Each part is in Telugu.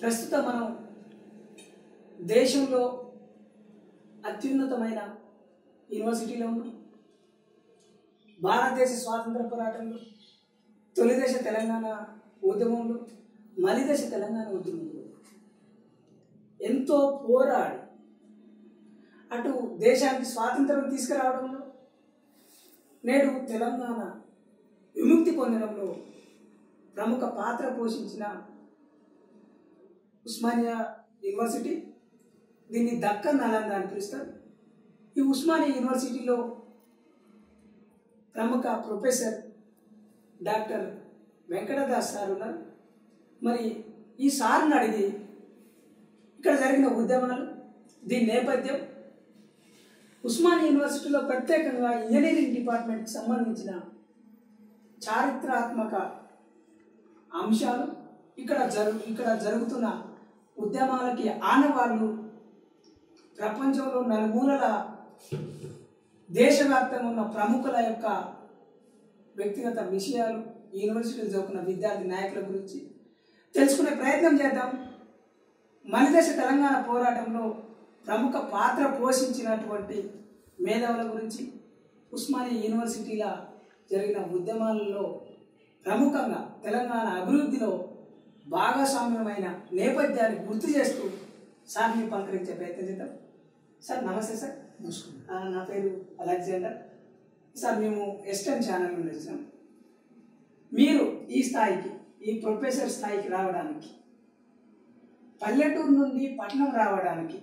ప్రస్తుతం మనం దేశంలో అత్యున్నతమైన యూనివర్సిటీలో ఉన్నాం. భారతదేశ స్వాతంత్ర పోరాటంలో తొలిదశ తెలంగాణ ఉద్యమంలో మలిదశ తెలంగాణ ఉద్యమంలో ఎంతో పోరాడి అటు దేశానికి స్వాతంత్రం తీసుకురావడంలో నేడు తెలంగాణ విముక్తి పొందడంలో ప్రముఖ పాత్ర పోషించిన ఉస్మానియా యూనివర్సిటీ, దీన్ని దక్కన్ నాలంద అని పిలుస్తారు. ఈ ఉస్మానియా యూనివర్సిటీలో ప్రముఖ ప్రొఫెసర్ డాక్టర్ వెంకటదాస్ సార్ ఉన్నారు. మరి ఈ సార్ని అడిగి ఇక్కడ జరిగిన ఉద్యమాలు, దీని నేపథ్యం, ఉస్మానియా యూనివర్సిటీలో ప్రత్యేకంగా ఇంజనీరింగ్ డిపార్ట్మెంట్కి సంబంధించిన చారిత్రాత్మక అంశాలు, ఇక్కడ జరుగుతున్న ఉద్యమాలకి ఆనవాళ్ళు, ప్రపంచంలో నలుమూలల దేశవ్యాప్తంగా ఉన్న ప్రముఖుల యొక్క వ్యక్తిగత విషయాలు, యూనివర్సిటీలో చదువుకున్న విద్యార్థి నాయకుల గురించి తెలుసుకునే ప్రయత్నం చేద్దాం. మలిదశ తెలంగాణ పోరాటంలో ప్రముఖ పాత్ర పోషించినటువంటి మేధావుల గురించి, ఉస్మానియా యూనివర్సిటీల జరిగిన ఉద్యమాలలో ప్రముఖంగా తెలంగాణ అభివృద్ధిలో భాగస్వామ్యమైన నేపథ్యాన్ని గుర్తు చేస్తూ సార్ని పలకరించే ప్రయత్నం చేద్దాం. సార్ నమస్తే సార్. నా పేరు అలెగ్జాండర్ సార్. మేము ఎస్టర్న్ ఛానల్ నుండి వచ్చాం. మీరు ఈ స్థాయికి, ఈ ప్రొఫెసర్ స్థాయికి రావడానికి, పల్లెటూరు నుండి పట్టణం రావడానికి,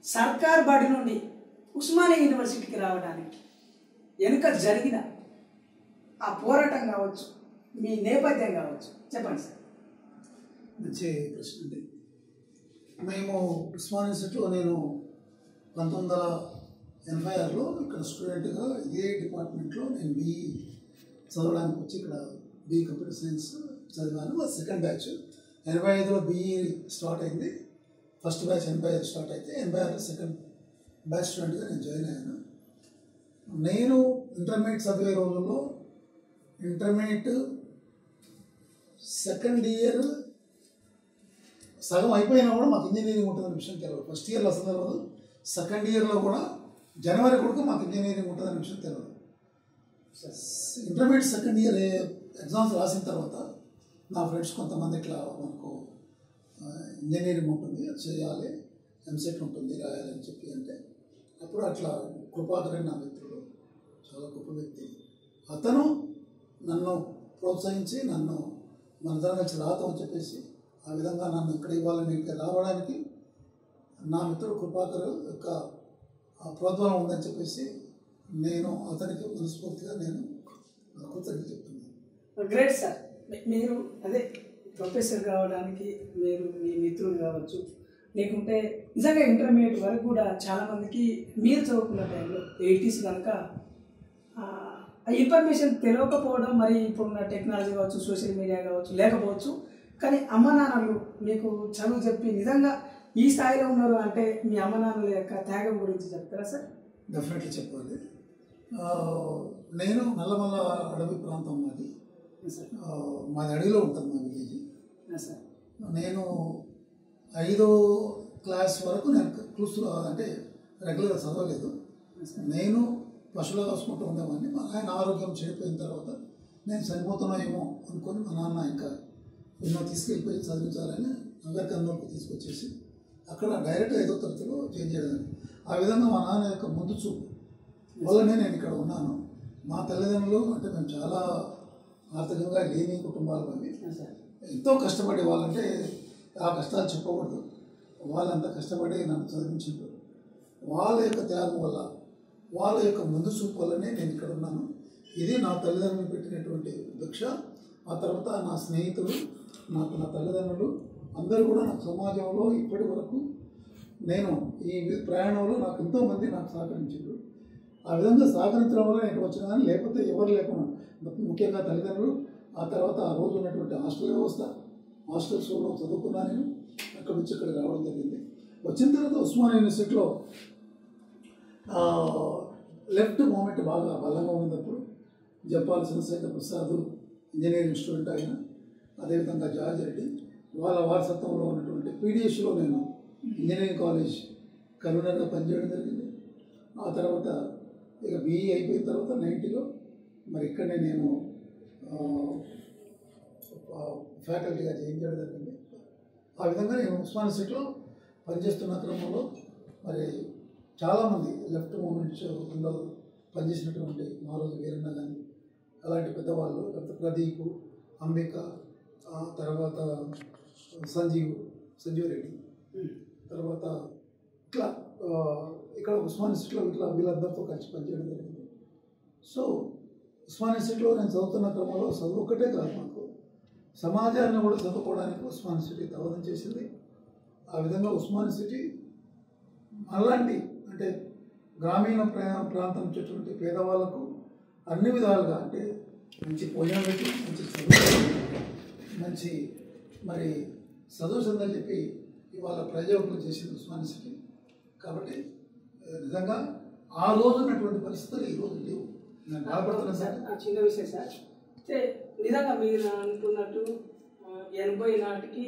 సర్కార్ బడి నుండి ఉస్మానియా యూనివర్సిటీకి రావడానికి వెనుక జరిగిన ఆ పోరాటం కావచ్చు, మీ నేపథ్యం కావచ్చు, చెప్పండి సార్. మంచి ప్రశ్న అండి. మేము ఉస్మానియా యూనివర్సిటీలో నేను 1986లో ఇక్కడ స్టూడెంట్గా ఇదే డిపార్ట్మెంట్లో నేను BE చదవడానికి వచ్చి ఇక్కడ BE కంప్యూటర్ సైన్స్ చదివాను. అది సెకండ్ బ్యాచ్. 85లో BE స్టార్ట్ అయింది. ఫస్ట్ బ్యాచ్ 85 స్టార్ట్ అయితే 86లో సెకండ్ బ్యాచ్ స్టూడెంట్గా నేను జాయిన్ అయ్యాను. నేను ఇంటర్మీడియట్ చదివే రోజుల్లో ఇంటర్మీడియట్ సెకండ్ ఇయర్ సగం అయిపోయినా కూడా మాకు ఇంజనీరింగ్ ఉంటుందనే విషయం తెలియదు. ఫస్ట్ ఇయర్లో అసలు తెలియదు. సెకండ్ ఇయర్లో కూడా జనవరి కొడుకు మాకు ఇంజనీరింగ్ ఉంటుందనే విషయం తెలియదు. ఇంటర్మీడియట్ సెకండ్ ఇయర్ ఎగ్జామ్స్ రాసిన తర్వాత నా ఫ్రెండ్స్ కొంతమంది ఇట్లా మనకు ఇంజనీరింగ్ ఉంటుంది, అది చేయాలి, ఎంసెట్ ఉంటుంది, రాయాలని చెప్పి అంటే అప్పుడు అట్లా కృపాకర్ నా మిత్రుడు, చాలా గొప్ప వ్యక్తి, అతను నన్ను ప్రోత్సహించి నన్ను మన దగ్గర నుంచి రాతామని చెప్పేసి ఆ విధంగా నన్ను ఇక్కడ ఇవ్వాలని ఇక్కడ రావడానికి నా మిత్రుడు కృపాకర్ యొక్క ప్రోద్బలం ఉందని చెప్పేసి నేను అతనికి మనస్ఫూర్తిగా నేను కృతజ్ఞత చెప్తున్నాను. Great sir. మీరు అదే ప్రొఫెసర్ కావడానికి మీరు మీ మిత్రులు కావచ్చు, లేకుంటే నిజంగా ఇంటర్మీడియట్ వరకు కూడా చాలామందికి మీరు చదువుకున్న టైంలో 80s కనుక ఆ ఇన్ఫర్మేషన్ తెలియకపోవడం, మరి ఇప్పుడున్న టెక్నాలజీ కావచ్చు, సోషల్ మీడియా కావచ్చు లేకపోవచ్చు, కానీ అమ్మ నాన్నలు మీకు చదువు చెప్పి నిజంగా ఈ స్థాయిలో ఉన్నారు అంటే మీ అమ్మ నాన్నల యొక్క త్యాగం గురించి చెప్తారా సార్? డెఫినెట్లీ చెప్పాలి. నేను నల్లమల్ల అడవి ప్రాంతం మాది. మాది అడవిలో ఉంటుంది మా విలేజ్. నేను 5వ క్లాస్ వరకు నేను క్లూస్లో అంటే రెగ్యులర్గా చదవలేదు. నేను పశువులు కాసుకుంటూ ఉండేవాడిని. మా ఆయన ఆరోగ్యం చెడిపోయిన తర్వాత నేను చనిపోతున్నాయేమో అనుకొని మా నాన్న ఇంకా ఎన్నో తీసుకెళ్ళిపోయి చదివించాలని నగర్ కర్నూలుకు తీసుకొచ్చేసి అక్కడ డైరెక్ట్ 5వ తరగతిలో చేంజ్ చేయడానికి. ఆ విధంగా మా నాన్న యొక్క ముందు చూపు వల్లనే నేను ఇక్కడ ఉన్నాను. మా తల్లిదండ్రులు అంటే మేము చాలా ఆర్థికంగా లేని కుటుంబాలు అవి, ఎంతో కష్టపడే వాళ్ళంటే ఆ కష్టాలు చెప్పకూడదు. వాళ్ళంతా కష్టపడి నన్ను చదివించారు. వాళ్ళ యొక్క త్యాగం వల్ల, వాళ్ళ యొక్క ముందు చూపు వల్లనే నేను ఇక్కడ ఉన్నాను. ఇది నా తల్లిదండ్రులు పెట్టినటువంటి భిక్ష. ఆ తర్వాత నా స్నేహితులు, నా తల్లిదండ్రులు అందరూ కూడా నాకు సమాజంలో ఇప్పటి వరకు నేను ఈ ప్రయాణంలో నాకు ఎంతోమంది నాకు సహకరించారు. ఆ విధంగా సహకరించడం వల్ల నేను వచ్చిన, కానీ లేకపోతే ఎవరు లేకుండా ముఖ్యంగా తల్లిదండ్రులు, ఆ తర్వాత ఆ రోజు ఉన్నటువంటి హాస్టల్ వ్యవస్థ, హాస్టల్స్లో చదువుకున్నా నేను. అక్కడ నుంచి ఇక్కడ రావడం జరిగింది. వచ్చిన తర్వాత ఉస్మానియా యూనివర్సిటీలో లెఫ్ట్ మూమెంట్ బాగా బలంగా ఉన్నప్పుడు జపాల్ చంద్రశేఖర్ ప్రసాద్ ఇంజనీరింగ్ స్టూడెంట్ ఆయన, అదేవిధంగా జార్జ్ రెడ్డి వాళ్ళ వారసత్వంలో ఉన్నటువంటి పీడిఎస్లో నేను ఇంజనీరింగ్ కాలేజ్ కన్వీనర్గా పనిచేయడం జరిగింది. ఆ తర్వాత ఇక బీఈ అయిపోయిన తర్వాత 90లో మరి ఇక్కడనే నేను ఫ్యాకల్టీగా చేయించడం జరిగింది. ఆ విధంగా నేను ఉస్మానియా యూనివర్సిటీలో పనిచేస్తున్న క్రమంలో మరి చాలామంది లెఫ్ట్ మూమెంట్స్ కింద పనిచేసినటువంటి మారోజు వీరన్న కానీ అలాంటి పెద్దవాళ్ళు, లేకపోతే ప్రదీప్, అంబిక, తర్వాత సంజీవ్ రెడ్డి, తర్వాత ఇట్లా ఇక్కడ ఉస్మానియా యూనివర్సిటీలో ఇట్లా వీళ్ళందరితో కలిసి పనిచేయడం జరిగింది. సో ఉస్మానియా యూనివర్సిటీలో నేను చదువుతున్న క్రమంలో చదువు ఒకటే కాదు, మాకు సమాజాన్ని కూడా చదువుకోవడానికి ఉస్మానియా యూనివర్సిటీ దోహదం చేసింది. ఆ విధంగా ఉస్మానియా యూనివర్సిటీ అలాంటి అంటే గ్రామీణ ప్రాంతం వచ్చేటువంటి పేదవాళ్ళకు అన్ని విధాలుగా అంటే మంచి భోజనం పెట్టి మంచి చదువు మంచి మరి చదువు చందని చెప్పి ఇవాళ ప్రయోగం చేసింది ఉస్మానియా యూనివర్సిటీ. కాబట్టి నిజంగా ఆ రోజు ఉన్నటువంటి పరిస్థితులు ఈ రోజు లేవు. నేను బాధపడుతున్నాను సార్. చిన్న విషయం సార్, అయితే నిజంగా మీరు అనుకున్నట్టు 80 నాటికి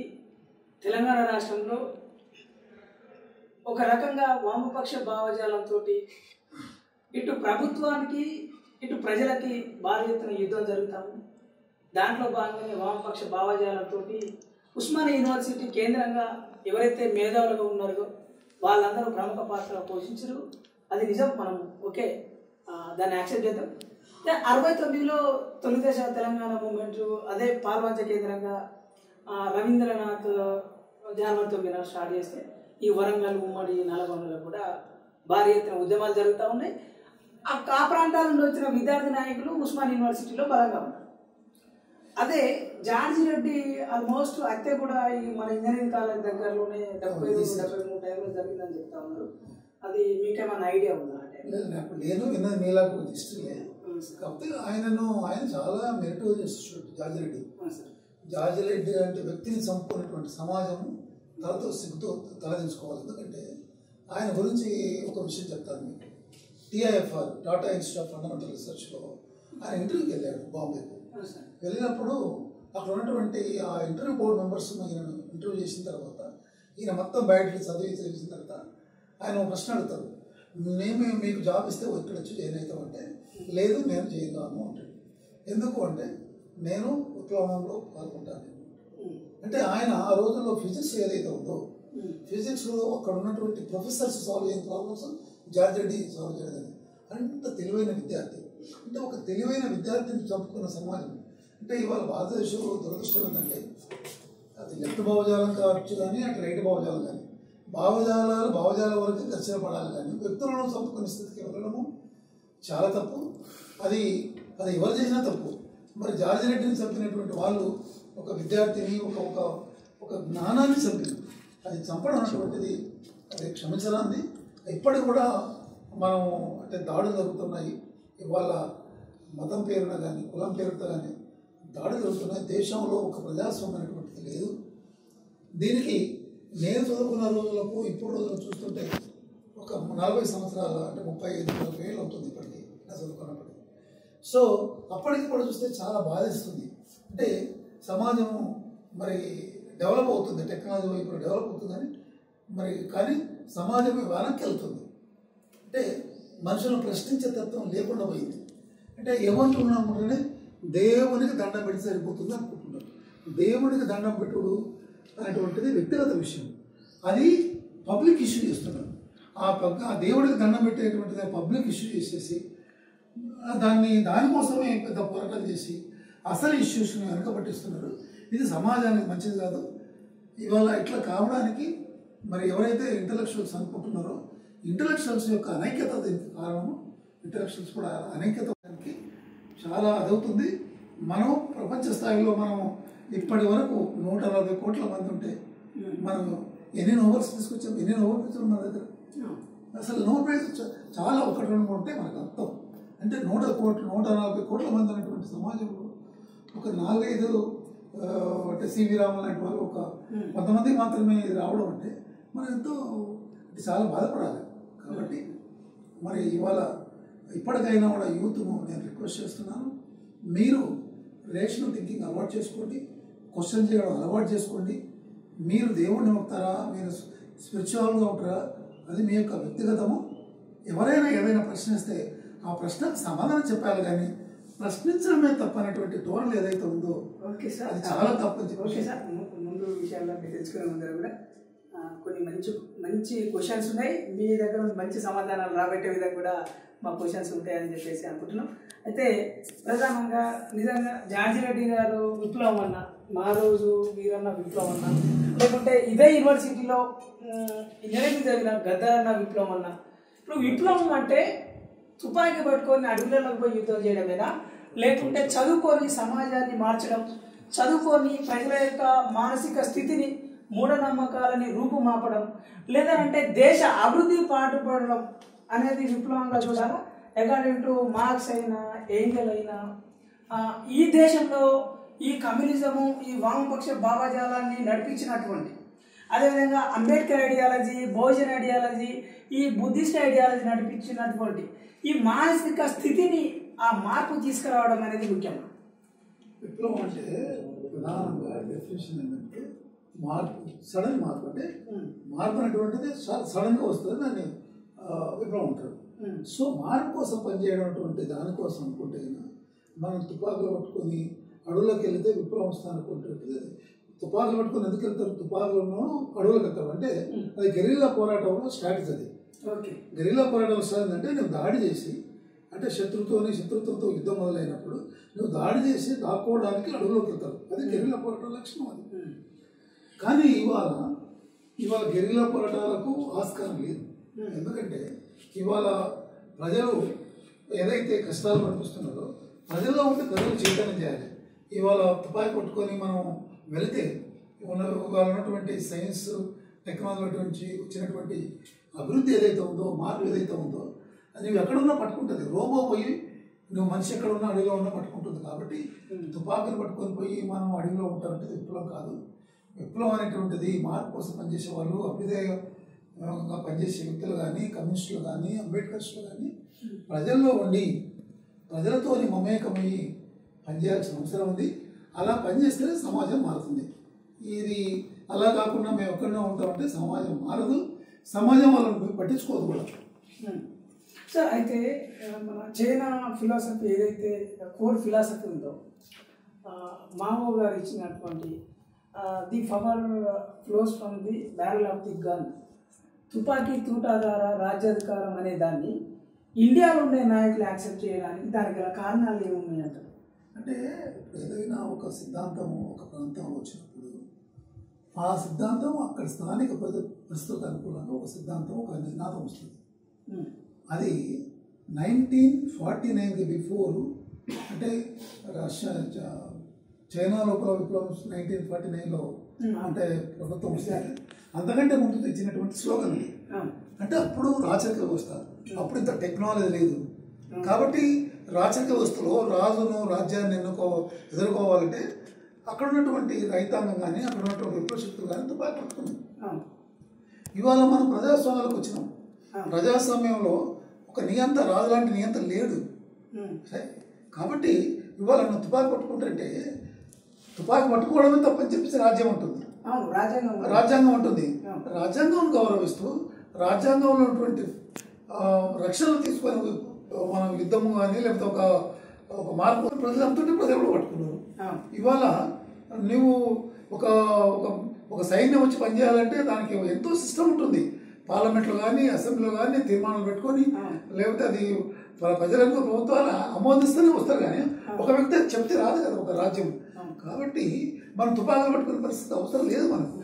తెలంగాణ రాష్ట్రంలో ఒక రకంగా వామపక్ష భావజాలంతో ఇటు ప్రభుత్వానికి ఇటు ప్రజలకి భారీ ఎత్తున యుద్ధం జరుగుతాము. దాంట్లో భాగంగానే వామపక్ష భావజాలంతో ఉస్మానియా యూనివర్సిటీ కేంద్రంగా ఎవరైతే మేధావులుగా ఉన్నారో వాళ్ళందరూ ప్రముఖ పాత్ర పోషించరు. అది నిజం, మనం ఓకే దాన్ని యాక్సెప్ట్ చేద్దాం. 69లో తొలిదశ తెలంగాణ మూమెంట్ అదే పాల్వంచ కేంద్రంగా రవీంద్రనాథ్ ధ్యానవంతో మీద స్టార్ట్ చేస్తే ఈ వరంగల్, ఉమ్మడి, నల్గొండలో కూడా భారీ ఎత్తున ఉద్యమాలు జరుగుతూ ఉన్నాయి. ఆ ప్రాంతాల నుండి వచ్చిన విద్యార్థి నాయకులు ఉస్మానియా యూనివర్సిటీలో బలంగా ఉన్నారు. అదే జార్జి రెడ్డి ఆల్మోస్ట్ హత్య కూడా ఈ మన ఇంజనీరింగ్ కాలేజ్ దగ్గరలోనే 70-73 టైంలో జరిగిందని చెప్తా ఉన్నారు. అది మీకేమైనా ఐడియా ఉందా? నేను విన్నది మీలాగా హిస్టరీ. కాకపోతే ఆయన చాలా మెరిటోరియస్ స్టూడెంట్ జార్జి రెడ్డి అంటే వ్యక్తిని చంపుకున్నటువంటి సమాజం తలతో సిగ్గుతో తలదించుకోవాలి. ఎందుకంటే ఆయన గురించి ఒక విషయం చెప్తాను మీకు. TIFR Tata institute of fundamental రీసెర్చ్లో ఆయన ఇంటర్వ్యూకి వెళ్ళాడు బాంబేకు. వెళ్ళినప్పుడు అక్కడ ఉన్నటువంటి ఆ ఇంటర్వ్యూ బోర్డు మెంబర్స్ ఈయన ఇంటర్వ్యూ చేసిన తర్వాత ఈయన మొత్తం బయటకి చదివి చేసిన తర్వాత ఆయన ప్రశ్న అడుగుతారు, మేము మీకు జాబ్ ఇస్తే ఇక్కడ వచ్చి జాయిన్ అవుతామంటే లేదు నేను చేయగాను అంటాడు. ఎందుకు అంటే నేను విప్లవంలో పాల్గొంటాను. అంటే ఆయన ఆ రోజుల్లో ఫిజిక్స్ ఏదైతే ఉందో ఫిజిక్స్లో అక్కడ ఉన్నటువంటి ప్రొఫెసర్స్ సాల్వ్ అయిన ప్రాబ్లమ్స్ జార్జి రెడ్డి సాల్వ్ చేయడం. అంత తెలివైన విద్యార్థి. అంటే ఒక తెలివైన విద్యార్థిని చంపుకున్న సమాజం. అంటే ఇవాళ భారతదేశంలో దురదృష్టం ఏంటంటే అది లెఫ్ట్ భావజాలం కావచ్చు కానీ అటు రైట్ భావజాలం కానీ భావజాల వరకు ఘర్షణ పడాలి కానీ వ్యక్తులను చంపుకునే స్థితికి వెళ్ళడము చాలా తప్పు. అది ఎవరు చేసినా తప్పు. మరి జార్జి రెడ్డిని చంపినటువంటి వాళ్ళు ఒక విద్యార్థిని ఒక జ్ఞానాన్ని చంపింది. అది చంపడం అటువంటిది అది క్షమించరాంది. ఇప్పటికి కూడా మనం అంటే దాడులు జరుగుతున్నాయి. ఇవాళ మతం పేరున కానీ కులం పేరుతో కానీ దాడులు జరుగుతున్నాయి. దేశంలో ఒక ప్రజాస్వామ్యమైనటువంటిది లేదు. దీనికి నేను చదువుకున్న రోజులకు ఇప్పుడు రోజులు చూస్తుంటే ఒక 40 సంవత్సరాల అంటే 35-40 ఏళ్ళు అవుతుంది ఇప్పటికీ నేను చదువుకున్నప్పటికీ. సో అప్పటికి కూడా చూస్తే చాలా బాధిస్తుంది. అంటే సమాజం మరి డెవలప్ అవుతుంది, టెక్నాలజీ వైపు డెవలప్ అవుతుందని మరి కానీ సమాజం వెనక్కి వెళ్తుంది. అంటే మనుషులను ప్రశ్నించే తత్వం లేకుండా పోయింది. అంటే ఏమంటున్నామంటే దేవునికి దండం పెట్టి సరిపోతుంది అనుకుంటున్నారు. దేవునికి దండం పెట్టుడు అనేటువంటిది వ్యక్తిగత విషయం, అది పబ్లిక్ ఇష్యూ చేస్తున్నారు. ఆ దేవుడికి దండం పెట్టేటువంటిది పబ్లిక్ ఇష్యూ చేసేసి దానికోసమే పెద్ద పోరాటాలు చేసి అసలు ఇష్యూస్ని వెనకబట్టిస్తున్నారు. ఇది సమాజానికి మంచిది కాదు. ఇవాళ ఇట్లా కావడానికి మరి ఎవరైతే ఇంటలెక్చువల్స్ అనుకుంటున్నారో ఇంటలెక్చువల్స్ యొక్క అనైక్యత దీనికి కారణము. ఇంటలెక్చువల్స్ కూడా అనైక్యతకి చాలా అదవుతుంది. మనం ప్రపంచ స్థాయిలో మనం ఇప్పటి వరకు 140 కోట్ల మంది ఉంటే మనం ఎన్ని నోబెల్స్ తీసుకొచ్చాం, ఎన్ని నోబెల్ ప్రైజులు మన దగ్గర. అసలు నోబెల్ ప్రైజ్ చాలా 1-2 ఉంటే మనకు అర్థం. అంటే 140 కోట్ల మంది అనేటువంటి సమాజంలో ఒక 4-5 అంటే సివి రామన్ లాంటి వాళ్ళు ఒక 100 మందికి మాత్రమే రావడం అంటే మనం ఎంతో చాలా బాధపడాలి. కాబట్టి మరి ఇవాళ ఇప్పటికైనా కూడా యూత్ను నేను రిక్వెస్ట్ చేస్తున్నాను, మీరు రేషనల్ థింకింగ్ అలవాటు చేసుకోండి, క్వశ్చన్ చేయడం అలవాటు చేసుకోండి. మీరు దేవుణ్ణి నమ్ముతారా, మీరు స్పిరిచువల్గా ఉంటారా, అది మీ యొక్క వ్యక్తిగతము. ఎవరైనా ఏదైనా ప్రశ్నిస్తే ఆ ప్రశ్నకు సమాధానం చెప్పాలి, కానీ ప్రశ్నించడమే తప్పనటువంటి ధోరణి ఏదైతే ఉందో ఓకే సార్, అది చాలా తప్పని చెప్పి. ఓకే సార్, ముందు విషయాల్లో మీరు తెలుసుకునే ముందర కూడా కొన్ని మంచి మంచి క్వశ్చన్స్ ఉన్నాయి, మీ దగ్గర మంచి సమాధానాలు రాబట్టే విధంగా కూడా మా క్వశ్చన్స్ ఉంటాయని చెప్పేసి అనుకుంటున్నాం. అయితే ప్రధానంగా నిజంగా జార్జి రెడ్డి గారు విప్లవం అన్న, మా రోజు వీరన్న విప్లవం అన్న, లేకుంటే ఇదే యూనివర్సిటీలో ఇంజనీరింగ్ జరిగిన గద్దర్ అన్న విప్లవం అన్న. ఇప్పుడు విప్లవం అంటే తుపాకీ పట్టుకొని అడవులకు పోయి యుద్ధం చేయడమేనా, లేకుంటే చదువుకొని సమాజాన్ని మార్చడం, చదువుకొని ప్రజల యొక్క మానసిక స్థితిని మూఢనమ్మకాలని రూపుమాపడం, లేదంటే దేశ అభివృద్ధి పాటుపడడం అనేది విప్లవంగా చూడాలా? అకార్డింగ్ టు మార్క్స్ అయినా ఏంజల్ అయినా ఈ దేశంలో ఈ కమ్యూనిజము, ఈ వామపక్ష భావజాలాన్ని నడిపించినటువంటి, అదేవిధంగా అంబేద్కర్ ఐడియాలజీ, బహుజన్ ఐడియాలజీ, ఈ బుద్ధిస్ట్ ఐడియాలజీ నడిపించినటువంటి ఈ మానసిక స్థితిని ఆ మార్పు తీసుకురావడం అనేది ముఖ్యం. విప్లవం అంటే ప్రధానంగా డెఫినేషన్ ఏంటంటే మార్పు, సడన్ మార్పు. అంటే మార్పు అనేటువంటిది సడన్గా వస్తుంది, దాన్ని విప్లవం ఉంటారు. సో మార్పు కోసం పనిచేయడం దానికోసం అనుకుంటే మనం తుపాకులు పట్టుకొని అడవులోకి వెళితే విప్లవం వస్తుంది అనుకుంటుంది. తుపాకులు పట్టుకొని ఎందుకు వెళ్తారు? తుపాకులను అడవులకు వెళ్తారు అంటే అది గెరిల్లా పోరాటంలో స్ట్రాటజీ. అది గెరిల్లా పోరాటంలో స్ట్రాటజీ అంటే నువ్వు దాడి చేసి, అంటే శత్రుత్వంతో యుద్ధం మొదలైనప్పుడు నువ్వు దాడి చేసి దాక్కోవడానికి అడవులోకి వెళ్తారు. అది గెరిల్లా పోరాటం లక్షణం. అది కానీ ఇవాళ గెరిల్లా పోరాటాలకు ఆస్కారం లేదు. ఎందుకంటే ఇవాళ ప్రజలు ఏదైతే కష్టాలు పనిపిస్తున్నారో ప్రజల్లో ఉంటే ప్రజలు చైతన్యం చేయాలి. ఇవాళ తుపాకీ పట్టుకొని మనం వెళితే ఇవాళ ఉన్నటువంటి సైన్స్ టెక్నాలజీ నుంచి వచ్చినటువంటి అభివృద్ధి ఏదైతే ఉందో, మార్పు ఏదైతే ఉందో, అది నువ్వు ఎక్కడున్నా పట్టుకుంటుంది. రోబో పోయి నువ్వు మనిషి ఎక్కడున్నా అడవిలో ఉన్నా పట్టుకుంటుంది. కాబట్టి తుపాకులు పట్టుకొని పోయి మనం అడవిలో ఉంటామంటే విప్లవం కాదు. విప్లవం అనేటువంటిది మార్పు కోసం పనిచేసే వాళ్ళు, అభ్యుదయంగా పనిచేసే వ్యక్తులు కానీ, కమ్యూనిస్టులు కానీ, అంబేద్కర్స్టులు కానీ ప్రజల్లో ఉండి ప్రజలతో మమేకమయ్యి పనిచేయాల్సిన అవసరం ఉంది. అలా పనిచేస్తేనే సమాజం మారుతుంది. ఇది అలా కాకుండా మేము ఎక్కడన్నా ఉంటామంటే సమాజం మారదు, సమాజం వాళ్ళని పట్టించుకోదు కూడా. సార్, అయితే మన చైనా ఫిలాసఫీ ఏదైతే కోర్ ఫిలాసఫీ ఉందో, మావో గారు ఇచ్చినటువంటి the power flows from the barrel of the gun, తుపాకీ తూటాధార రాజ్యాధికారం అనే దాన్ని ఇండియాలో ఉండే నాయకులు యాక్సెప్ట్ చేయడానికి దానికి గల కారణాలు ఏమున్నాయంటారు? అంటే ఏదైనా ఒక సిద్ధాంతం ఒక ప్రాంతంలో వచ్చినప్పుడు ఆ సిద్ధాంతం అక్కడ స్థానిక పరిస్థితులకు అనుకూలంగా ఒక సిద్ధాంతం, ఒక నినాదం వస్తుంది. అది 1949కి బిఫోర్, అంటే చైనా లోపల విప్లవం 1949లో అంటే ప్రభుత్వం వస్తుంది. అంతకంటే ముందు తెచ్చినటువంటి స్లోగన్ ఇది. అంటే అప్పుడు రాచరిక వ్యవస్థ, అప్పుడు ఇంత టెక్నాలజీ లేదు. కాబట్టి రాచరిక వ్యవస్థలో రాజును రాజ్యాన్ని ఎదుర్కోవాలంటే అక్కడ ఉన్నటువంటి రైతాంగం కానీ, అక్కడ ఉన్నటువంటి విప్లవశక్తులు కానీ తుపాకీ పట్టుకున్నాం. ఇవాళ మనం ప్రజాస్వామ్యాలకు వచ్చినాం. ప్రజాస్వామ్యంలో ఒక నియంత, రాజు లాంటి నియంత లేడు. కాబట్టి ఇవాళ నువ్వు తుపాకీ పట్టుకుంటుంటే తుపాకీ పట్టుకోవడమే తప్పని చెప్పేసి రాజ్యం ఉంటుంది, రాజ్యాంగం ఉంటుంది. రాజ్యాంగం గౌరవిస్తూ రాజ్యాంగంలో ఉన్నటువంటి రక్షణలు తీసుకొని మనం యుద్ధము కానీ లేకపోతే ఒక మార్పు ప్రజలంతుంటే ప్రజలు పట్టుకున్నారు. ఇవాళ నువ్వు ఒక సైన్యం వచ్చి పనిచేయాలంటే దానికి ఎంతో సిస్టమ్ ఉంటుంది. పార్లమెంట్లో కానీ, అసెంబ్లీలో కానీ తీర్మానాలు పెట్టుకొని, లేకపోతే అది ప్రజలకు ప్రభుత్వాలు ఆమోదిస్తూనే వస్తారు. కానీ ఒక వ్యక్తి చెప్తే రాదు కదా ఒక రాజ్యం. కాబట్టి మనం తుపాకులు పట్టుకునే పరిస్థితి అవసరం లేదు మనకు.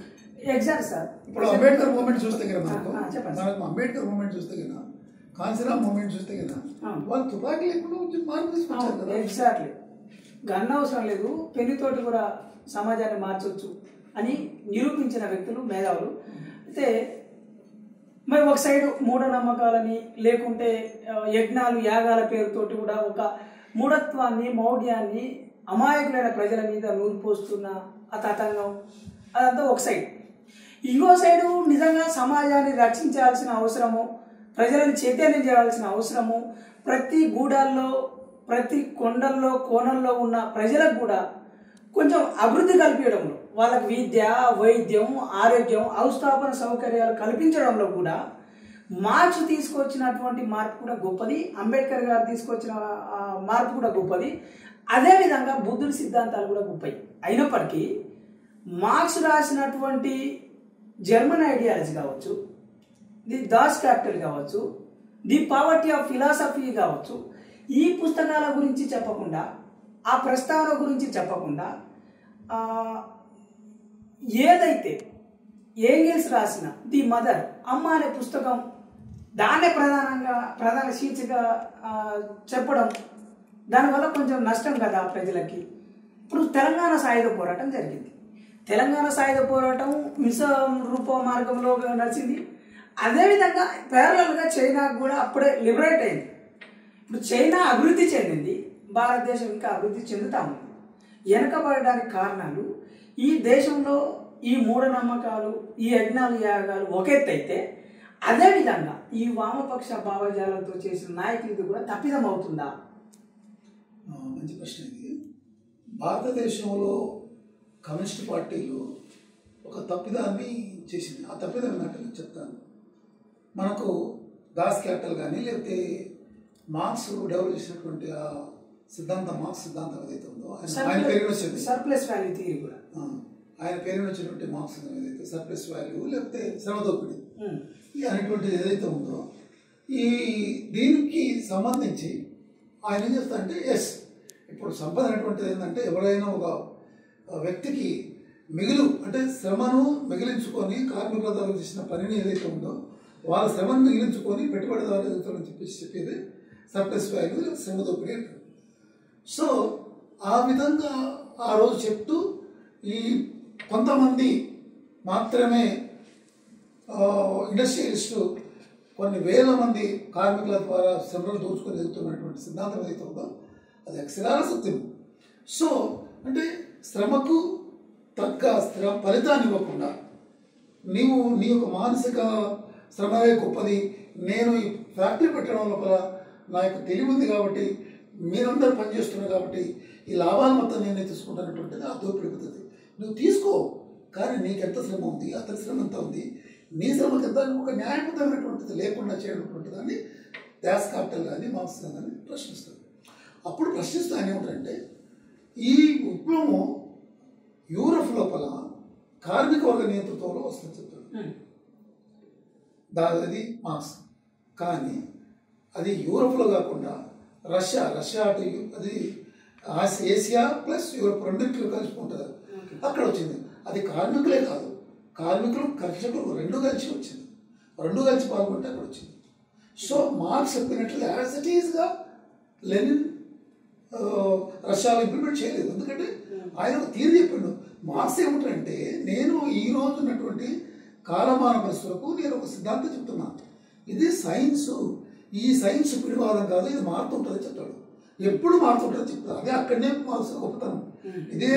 Exact sir. ఇప్పుడు అంబేద్కర్ మూమెంట్ చూస్తే కదా మనకు అంబేద్కర్ మూమెంట్ చూస్తే కదా, కాన్సీరామ్ మూమెంట్ చూస్తే కదా, వాళ్ళు తుపాకీ లేకుండా మార్పు తీసుకొచ్చారు కదా. ఎగ్జాక్ట్లీ. గన్ అవసరం లేదు, పెళ్లితోటి కూడా సమాజాన్ని మార్చవచ్చు అని నిరూపించిన వ్యక్తులు, మేధావులు. అయితే మరి ఒక సైడు మూఢనమ్మకాలని, లేకుంటే యజ్ఞాలు యాగాల పేరుతోటి కూడా ఒక మూఢత్వాన్ని, మౌఢ్యాన్ని అమాయకులైన ప్రజల మీద నూరిపోస్తున్న ఆ తతంగం, అదంతా ఒక సైడ్. ఇంకో సైడు నిజంగా సమాజాన్ని రక్షించాల్సిన అవసరము, ప్రజలను చైతన్యం చేయాల్సిన అవసరము, ప్రతి గూడాల్లో, ప్రతి కొండల్లో, కోణంలో ఉన్న ప్రజలకు కూడా కొంచెం అభివృద్ధి కల్పించడంలో, వాళ్ళకి విద్య, వైద్యం, ఆరోగ్యం, అవస్థాపన సౌకర్యాలు కల్పించడంలో కూడా మార్క్స్ తీసుకొచ్చినటువంటి మార్పు కూడా గొప్పది, అంబేద్కర్ గారు తీసుకొచ్చిన మార్పు కూడా గొప్పది, అదేవిధంగా బుద్ధుడి సిద్ధాంతాలు కూడా గొప్పవి. అయినప్పటికీ మార్క్స్ రాసినటువంటి జర్మన్ ఐడియాలజీ కావచ్చు, ది దాస్ క్యాపిటల్ కావచ్చు, ది పావర్టీ ఆఫ్ ఫిలాసఫీ కావచ్చు, ఈ పుస్తకాల గురించి చెప్పకుండా, ఆ ప్రస్తావన గురించి చెప్పకుండా ఏదైతే ఏంగెల్స్ రాసిన ది మదర్, అమ్మ అనే పుస్తకం, దాన్నే ప్రధాన శీర్షిక చెప్పడం, దానివల్ల కొంచెం నష్టం కదా ప్రజలకి. ఇప్పుడు తెలంగాణ సాయుధ పోరాటం జరిగింది. తెలంగాణ సాయుధ పోరాటం రూప మార్గంలో నడిచింది. అదేవిధంగా ప్యారలల్గా చైనా కూడా అప్పుడే లిబరేట్ అయింది. ఇప్పుడు చైనా అభివృద్ధి చెందింది, భారతదేశం ఇంకా అభివృద్ధి చెందుతా ఉంది. వెనకబడడానికి కారణాలు ఈ దేశంలో ఈ మూఢనమ్మకాలు, ఈ యజ్ఞాలు, యాగాలు ఒక ఎత్తు అయితే, అదేవిధంగా ఈ వామపక్ష భావజాలంతో చేసిన నాయకులది కూడా తప్పిదం అవుతుందా? మంచి ప్రశ్న ఇది. భారతదేశంలో కమ్యూనిస్ట్ పార్టీలు ఒక తప్పిదాన్ని చేసింది. ఆ తప్పిదం ఏంటంటే నేను చెప్తాను. మనకు దాస్ క్యాపిటల్ కానీ లేకపోతే మార్క్స్ డెవలప్ చేసినటువంటి ఆ సిద్ధాంతం, మార్క్స్ సిద్ధాంతం ఏదైతే ఉందో ఆయన పేరు వచ్చింది సర్ప్లస్ వాల్యూ థియరీ కూడా, ఆయన పేరు వచ్చినటువంటి మార్క్స్ ఏదైతే సర్ప్లస్ వాల్యూ లేకపోతే శ్రమ దోపిడీ అనేటువంటిది ఏదైతే ఉందో, ఈ దీనికి సంబంధించి ఆయన ఏం చేస్తారంటే ఇప్పుడు సంపద అనేటువంటిది ఏంటంటే ఎవరైనా ఒక వ్యక్తికి అంటే శ్రమను మిగిలించుకొని కార్మికుల చేసిన పనిని ఏదైతే ఉందో వాళ్ళ శ్రమను మిగిలించుకొని పెట్టుబడిదారులు ఎదుగుతారని చెప్పేది సర్ప్లస్ వాల్యూ లేదా శ్రమ దోపిడీ అంటారు. సో ఆ విధంగా ఆ రోజు చెప్తూ ఈ కొంతమంది మాత్రమే ఇండస్ట్రియలిస్టు కొన్ని వేల మంది కార్మికుల ద్వారా శ్రమను దోచుకొని ఎదుగుతున్నటువంటి సిద్ధాంతం ఏదైతే ఉందో అది అక్షరాల సత్యం. సో అంటే శ్రమకు తగ్గ ఫలితాన్ని ఇవ్వకుండా నీవు నీ యొక్క మానసిక శ్రమే గొప్పది, నేను ఈ ఫ్యాక్టరీ పెట్టడం లోపల నా యొక్క తెలివి ఉంది కాబట్టి, మీరందరూ పనిచేస్తున్నారు కాబట్టి ఈ లాభాలు మొత్తం నేనే తీసుకుంటానటువంటిది ఆ దోపిడీ పద్ధతి. నువ్వు తీసుకో, కానీ నీకెంత శ్రమ ఉంది, అతని శ్రమ ఎంత ఉంది, నీ శ్రమకి ఎంత, ఒక న్యాయబద్ధమైనటువంటిది లేకుండా చేయనటువంటి దాన్ని దాస్ క్యాపిటల్ కానీ మార్క్స్ కానీ ప్రశ్నిస్తారు. అప్పుడు ప్రశ్నిస్తూ ఆయన ఏమిటంటే ఈ విప్లవము యూరప్ లోపల కార్మిక వర్గ నేతృత్వంలో వస్తుంది చెప్తాడు అది మార్క్స్. కానీ అది యూరప్లో కాకుండా రష్యా అటు అది ఏషియా ప్లస్ యూరప్ రెండింటిలో కలిసిపోతుంది, అక్కడ వచ్చింది. అది కార్మికులే కాదు, కార్మికులు కర్షకులు రెండు కలిసి వచ్చింది, రెండు కలిసి పాల్గొంటే అక్కడ వచ్చింది. సో మార్క్స్ చెప్పినట్లు యాజ్ ఇట్ ఈస్గా లెనిన్ రష్యాలో ఇంప్లిమెంట్ చేయలేదు. ఎందుకంటే ఆయన ఒక తీరు చెప్పిండు. మార్క్స్ ఏమిటంటే నేను ఈ రోజు ఉన్నటువంటి కాలమాన పరిస్థితులకు నేను ఒక సిద్ధాంతం చెప్తున్నాను, ఇది సైన్సు, ఈ సైన్స్ పిడివాదం కాదు, ఇది మారుతుంటుంది చెప్తాడు, ఎప్పుడు మారుతుంటుంది చెప్తాడు. అదే అక్కడనే మార్క్స్ గొప్పతనం. ఇది